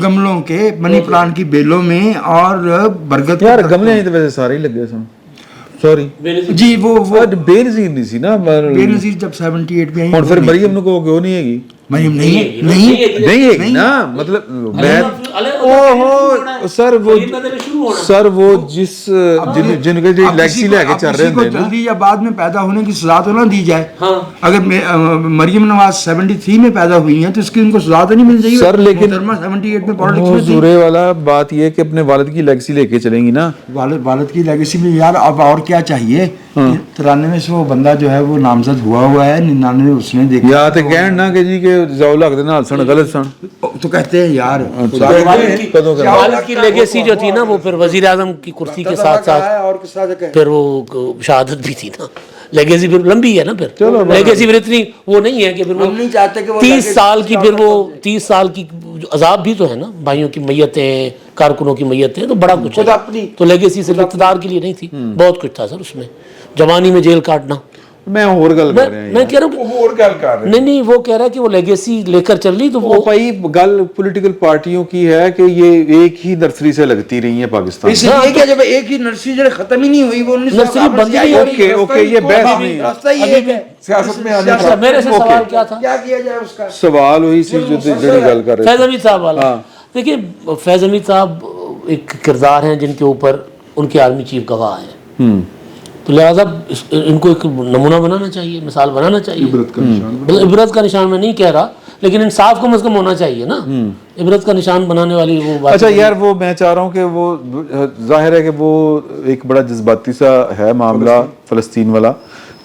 گملوں کے، منی پلانٹ کی بیلوں میں اور برگد. یار گملے نہیں تو ویسے سارے ہی لگے سن. سوری جی وہ بے نظیر نہیں سی نا، بے نظیر جب 78 میں اور پھر مریم نے کو کیوں نہیں ہے گی؟ مریم نہیں ہے نا، مطلب میں سر وہ جس جن کے لیگسی لے کے چل رہے ہیں جلدی یا بعد میں پیدا ہونے کی سزا تو نہ دی جائے. اگر مریم نواز 73 میں پیدا ہوئی ہیں تو اس کی ان کو سزا تو نہیں مل جائے سر، لیکن 78 میں پالیٹکس میں ضرورے والا بات یہ کہ اپنے والد کی لیگسی لے کے چلیں گی نا. والد کی لیگسی میں یار اب اور کیا چاہیے. 93 سے وہ بندہ جو ہے وہ نامزد ہوا ہے، 99 اس نے دیکھا یا تے کہن نا کہ جی کہ زاو لگ دینا سن غلط سن تو کہتے ہیں یار والد کی لیگیسی جو تھی نا وہ پھر وزیر اعظم کی کرسی کے ساتھ ساتھ پھر وہ شہادت بھی تھی نا. لیگیسی پھر لمبی ہے نا، پھر لیگیسی پھر اتنی وہ نہیں ہے کہ پھر وہ 30 سال کی، پھر وہ 30 سال کی عذاب بھی تو ہے نا، بھائیوں کی میتیں، کارکنوں کی میتیں، تو بڑا کچھ ہے. تو لیگیسی صرف اقتدار کے لیے نہیں تھی، بہت کچھ تھا سر اس میں. جوانی میں جیل کاٹنا، میں اور گل کر رہا ہوں، میں کہہ رہا ہوں نہیں وہ کہہ رہا ہے کہ وہ لیگیسی لے کر چل رہی. تو وہ بھائی گل پولیٹیکل پارٹیوں کی ہے کہ یہ ایک ہی نرسری سے لگتی رہی ہیں پاکستان. اس لیے کہ جب ایک ہی نرسری جو ختم ہی نہیں ہوئی وہ نرسری بند نہیں ہو رہی. اوکے یہ بحث نہیں ہے سیاست میں آنے کا. میرے سے سوال کیا تھا؟ کیا کیا جائے اس کا سوال وہی سی جو جڑی گل کر رہے فیض حمید صاحب والا. دیکھیے فیض حمید صاحب ایک کردار ہیں جن کے اوپر ان کے آرمی چیف گواہ ہیں، تو لہٰذا ان کو ایک نمونہ بنانا چاہیے، مثال بنانا چاہیے. عبرت کا نشان میں نہیں کہہ رہا، لیکن انصاف کم از کم ہونا چاہیے نا. عبرت کا نشان بنانے والی وہ بات. اچھا یار وہ میں چاہ رہا ہوں کہ وہ ظاہر ہے کہ وہ ایک بڑا جذباتی سا ہے معاملہ فلسطین والا،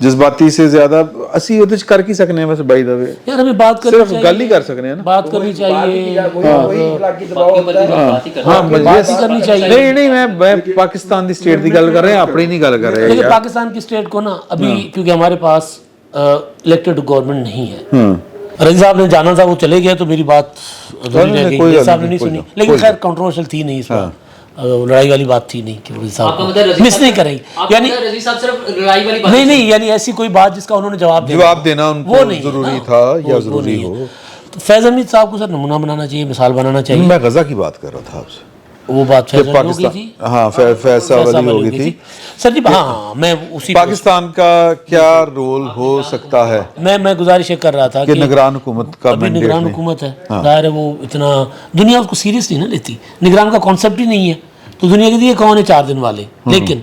جذباتی سے زیادہ اسی ادھر کر کی سکنے ہیں بس بائی دا وے. یار ہمیں بات کرنی صرف چاہیے، گل ہی کر سکنے ہیں نا، بات کرنی چاہیے. ہاں بات ہی کرنی چاہیے. نہیں میں پاکستان دی اسٹیٹ دی گل کر رہے ہیں، اپنی نہیں گل کر رہے. لیکن پاکستان کی اسٹیٹ کو نا ابھی کیونکہ ہمارے پاس الیکٹڈ گورنمنٹ نہیں ہے. رضی صاحب نے جانا تھا، وہ چلے گئے تو میری بات صاحب نے نہیں سنی، لیکن خیر کنٹروورشل تھی نہیں اس بات، لڑائی والی بات تھی نہیں کہ رضی صاحب مس نہیں کریں گے، یعنی نہیں یعنی ایسی کوئی بات جس کا انہوں نے جواب دینا ان کو ضروری تھا یا ضروری ہو. تو فیض حمید صاحب کو سر نمونہ بنانا چاہیے، مثال بنانا چاہیے. میں غزہ کی بات کر رہا تھا آپ سے، وہ بات فیض ہو گئی تھی. ہاں فیض صاحب والی ہو گئی تھی سر جی. ہاں میں اسی پاکستان کا کیا رول ہو سکتا ہے. میں گزارش کر رہا تھا کہ نگران حکومت کا ابھی نگران حکومت ہے، ظاہر ہے وہ اتنا دنیا اس کو سیریس نہیں نہ لیتی، نگران کا کانسیپٹ ہی نہیں ہے، تو دنیا کہتی ہے کون ہے 4 دن والے. لیکن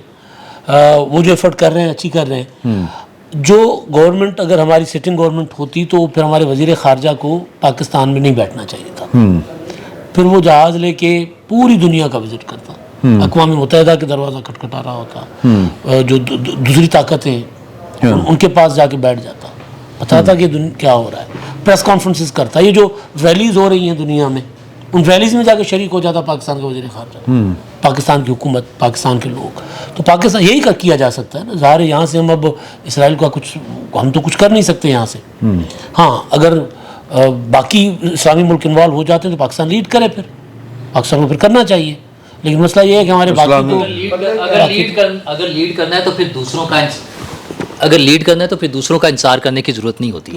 وہ جو ایفرٹ کر رہے ہیں اچھی کر رہے ہیں. جو گورنمنٹ اگر ہماری سٹنگ گورنمنٹ ہوتی تو پھر ہمارے وزیر خارجہ کو پاکستان میں نہیں بیٹھنا چاہیے تھا، پھر وہ جہاز لے کے پوری دنیا کا وزٹ کرتا، اقوام متحدہ کے دروازہ کھٹکھٹا رہا ہوتا، جو دوسری طاقتیں ان کے پاس جا کے بیٹھ جاتا، بتاتا کہ کیا ہو رہا ہے، پریس کانفرنسز کرتا. یہ جو ریلیز ہو رہی ہیں دنیا میں، ان ریلیز میں جا کے شریک ہو جاتا پاکستان کا وزیر خارجہ، پاکستان کی حکومت، پاکستان کے لوگ. تو پاکستان یہی کیا جا سکتا ہے نا. ظاہر ہے یہاں سے ہم اب اسرائیل کا ہم تو کچھ کر نہیں سکتے یہاں سے. ہاں اگر باقی اسلامی ملک انوالو ہو جاتے ہیں تو پاکستان لیڈ کرے، پھر پاکستان کو پھر کرنا چاہیے. لیکن مسئلہ یہ ہے کہ ہمارے باقی تو اگر لیڈ کرنا ہے تو پھر دوسروں کا انتظار کرنے کی ضرورت نہیں ہوتی.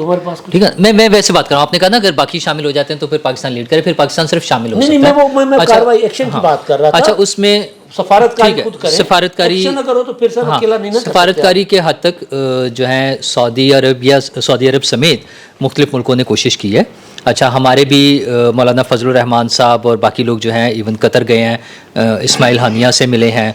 ٹھیک ہے، میں ویسے بات کر رہا ہوں. آپ نے کہا نا اگر باقی شامل ہو جاتے ہیں تو پھر پاکستان لیڈ کرے، پھر پاکستان صرف شامل ہو سکتا ہے. میں کارروائی ایکشن کی بات کر رہا تھا. اچھا، اس میں سفارتکاری خود کرے، سفارتکاری ایکشن نہ کرو تو پھر سب اکیلا نہیں نہ. سفارتکاری کے حد تک جو ہے سعودی عرب سمیت مختلف ملکوں نے کوشش کی ہے. اچھا، ہمارے بھی مولانا فضل الرحمان صاحب اور باقی لوگ جو ہیں ایون قطر گئے ہیں، اسماعیل ہانیہ سے ملے ہیں،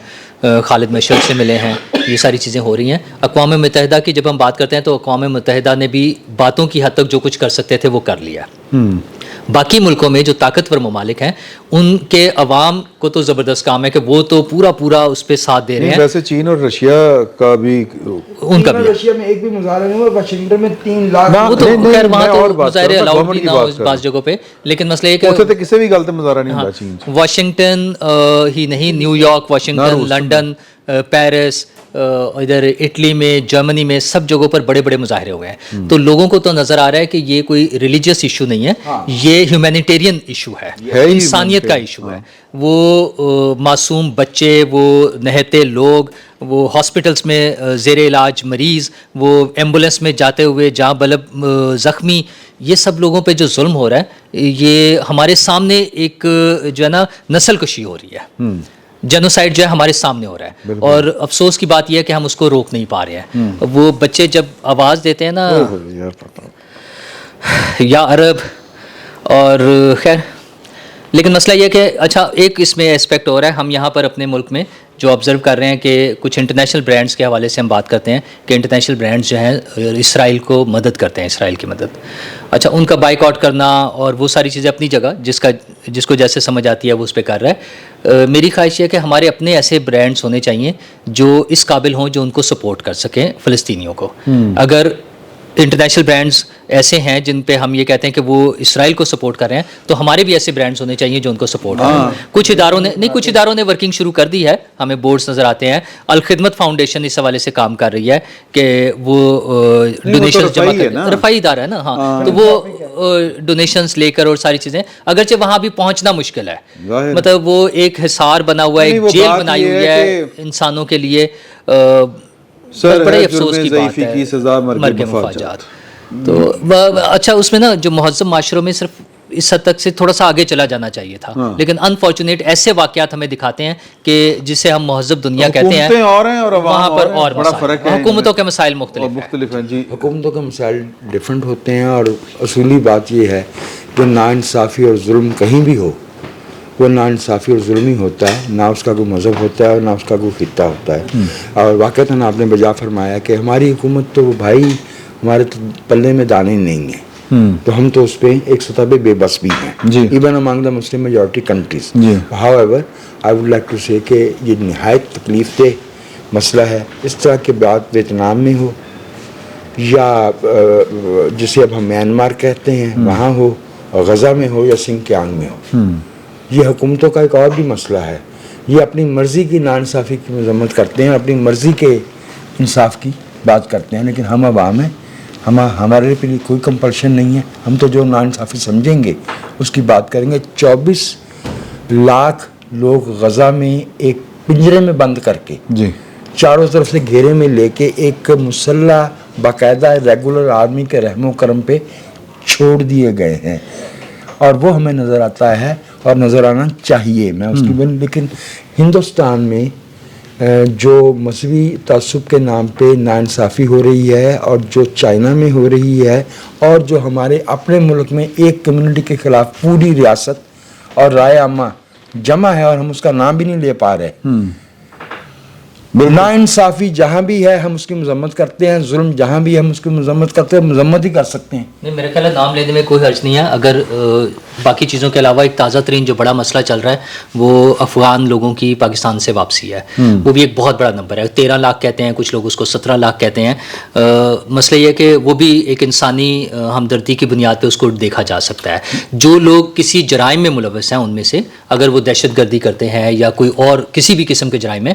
خالد مشرق سے ملے ہیں. یہ ساری چیزیں ہو رہی ہیں. اقوام متحدہ کی جب ہم بات کرتے ہیں تو اقوام متحدہ نے بھی باتوں کی حد تک جو کچھ کر سکتے تھے وہ کر لیا. باقی ملکوں میں جو طاقتور ممالک ہیں ان کے عوام کو تو زبردست کام ہے کہ وہ تو پورا اس پہ ساتھ دے رہے ہیں. ویسے چین اور رشیا کا بھی ان کا بھی رشیا میں ایک بھی مظاہرہ نہیں ہوا. واشنگٹن میں 3 لاکھ وہ تو خیر وہاں تو مظاہرے الاؤڈ گورنمنٹ نہیں کی نہ ہو بات کر بعض جگہوں پہ. لیکن مسئلہ یہ کہ اتنے تے کسی بھی گل تے مظاہرہ نہیں ہوندا چین چ. واشنگٹن ہی نہیں، new York, Washington, London, Paris, ادھر اٹلی میں، جرمنی میں، سب جگہوں پر بڑے بڑے مظاہرے ہوئے ہیں. تو لوگوں کو تو نظر آ رہا ہے کہ یہ کوئی ریلیجیس ایشو نہیں ہے، یہ ہیومینیٹیرین ایشو ہے، انسانیت کا ایشو ہے. وہ معصوم بچے، وہ نہتے لوگ، وہ ہاسپٹلس میں زیر علاج مریض، وہ ایمبولینس میں جاتے ہوئے جاں بلب زخمی، یہ سب لوگوں پہ جو ظلم ہو رہا ہے، یہ ہمارے سامنے ایک جو ہے نا نسل کشی ہو رہی ہے. جینوسائڈ جو ہے ہمارے سامنے ہو رہا ہے. اور افسوس کی بات یہ ہے کہ ہم اس کو روک نہیں پا رہے ہیں. وہ بچے جب آواز دیتے ہیں نا یا عرب، اور خیر، لیکن مسئلہ یہ کہ اچھا ایک اس میں اسپیکٹ ہو رہا ہے. ہم یہاں پر اپنے ملک میں جو آبزرو کر رہے ہیں کہ کچھ انٹرنیشنل برانڈز کے حوالے سے ہم بات کرتے ہیں کہ انٹرنیشنل برانڈز جو ہیں اسرائیل کو مدد کرتے ہیں، اسرائیل کی مدد. اچھا، ان کا بائیک آؤٹ کرنا اور وہ ساری چیزیں اپنی جگہ، جس کو جیسے سمجھ آتی ہے وہ اس پہ کر رہا ہے. میری خواہش یہ ہے کہ ہمارے اپنے ایسے برانڈز ہونے چاہیے جو اس قابل ہوں، جو ان کو سپورٹ کر سکیں فلسطینیوں کو. اگر انٹرنیشنل برانڈز ایسے ہیں جن پہ ہم یہ کہتے ہیں کہ وہ اسرائیل کو سپورٹ کر رہے ہیں، تو ہمارے بھی ایسے برانڈز ہونے چاہیے جو ان کو سپورٹ کریں. کچھ اداروں نے ورکنگ شروع کر دی ہے، ہمیں بورڈز نظر آتے ہیں. الخدمت فاؤنڈیشن اس حوالے سے کام کر رہی ہے کہ وہ ڈونیشنز جمع کر، رفاعی ادارہ ہے نا. ہاں، تو وہ ڈونیشنز لے کر اور ساری چیزیں، اگرچہ وہاں بھی پہنچنا مشکل ہے. مطلب وہ ایک حصار بنا ہوا ہے، ایک جیل بنائی ہوئی ہے انسانوں کے لیے. بڑے افسوس کی بات ہے، سزا مرگ مفاجات. تو اچھا، اس میں نا جو مہذب معاشروں میں صرف اس حد تک سے تھوڑا سا آگے چلا جانا چاہیے تھا. لیکن انفارچونیٹ ایسے واقعات ہمیں دکھاتے ہیں کہ جسے ہم مہذب دنیا کہتے ہیں، وہاں پر اور بڑا فرق ہے. حکومتوں کے مسائل مختلف ہیں. جی، حکومتوں کے مسائل ڈفرینٹ ہوتے ہیں. اور اصولی بات یہ ہے کہ ناانصافی اور ظلم کہیں بھی ہو، وہ ناانصافی اور ظلم ہی ہوتا ہے، نہ اس کا کوئی مذہب ہوتا ہے اور نہ اس کا کوئی خطہ ہوتا ہے. اور واقعتاً آپ نے بجا فرمایا کہ ہماری حکومت تو بھائی ہمارے تو پلے میں دانے نہیں ہیں. تو ہم تو اس پہ ایک سطح پہ بے بس بھی ہیں، even among the Muslim majority countries. However I would like to say کہ یہ نہایت تکلیف دہ مسئلہ ہے. اس طرح کے بات ویتنام میں ہو یا جسے اب ہم میانمار کہتے ہیں وہاں ہو، اور غزہ میں ہو یا سنکیانگ میں ہو، یہ حکومتوں کا ایک اور بھی مسئلہ ہے. یہ اپنی مرضی کی ناانصافی کی مذمت کرتے ہیں، اپنی مرضی کے انصاف کی بات کرتے ہیں. لیکن ہم عوام ہیں، ہمارے پہ کوئی کمپلشن نہیں ہے. ہم تو جو ناانصافی سمجھیں گے اس کی بات کریں گے. 24 لاکھ لوگ غزہ میں ایک پنجرے میں بند کر کے، چاروں طرف سے گھیرے میں لے کے، ایک مسلح باقاعدہ ریگولر آرمی کے رحم و کرم پہ چھوڑ دیے گئے ہیں. اور وہ ہمیں نظر آتا ہے اور نظر آنا چاہیے. میں اس کی لیکن ہندوستان میں جو مذہبی تعصب کے نام پہ ناانصافی ہو رہی ہے، اور جو چائنا میں ہو رہی ہے، اور جو ہمارے اپنے ملک میں ایک کمیونٹی کے خلاف پوری ریاست اور رائے عامہ جمع ہے اور ہم اس کا نام بھی نہیں لے پا رہے. ناانصافی جہاں بھی ہے ہم اس کی مذمت کرتے ہیں، ظلم جہاں بھی ہے ہم اس کی مذمت کرتے ہیں، مذمت ہی کر سکتے ہیں. نہیں، میرے خیال ہے نام لینے میں کوئی حرج نہیں ہے. اگر باقی چیزوں کے علاوہ ایک تازہ ترین جو بڑا مسئلہ چل رہا ہے وہ افغان لوگوں کی پاکستان سے واپسی ہے. وہ بھی ایک بہت بڑا نمبر ہے. 13 لاکھ کہتے ہیں کچھ لوگ، اس کو 17 لاکھ کہتے ہیں. مسئلہ یہ کہ وہ بھی ایک انسانی ہمدردی کی بنیاد پہ اس کو دیکھا جا سکتا ہے. جو لوگ کسی جرائم میں ملوث ہیں ان میں سے، اگر وہ دہشت گردی کرتے ہیں یا کوئی اور کسی بھی قسم کے جرائم میں،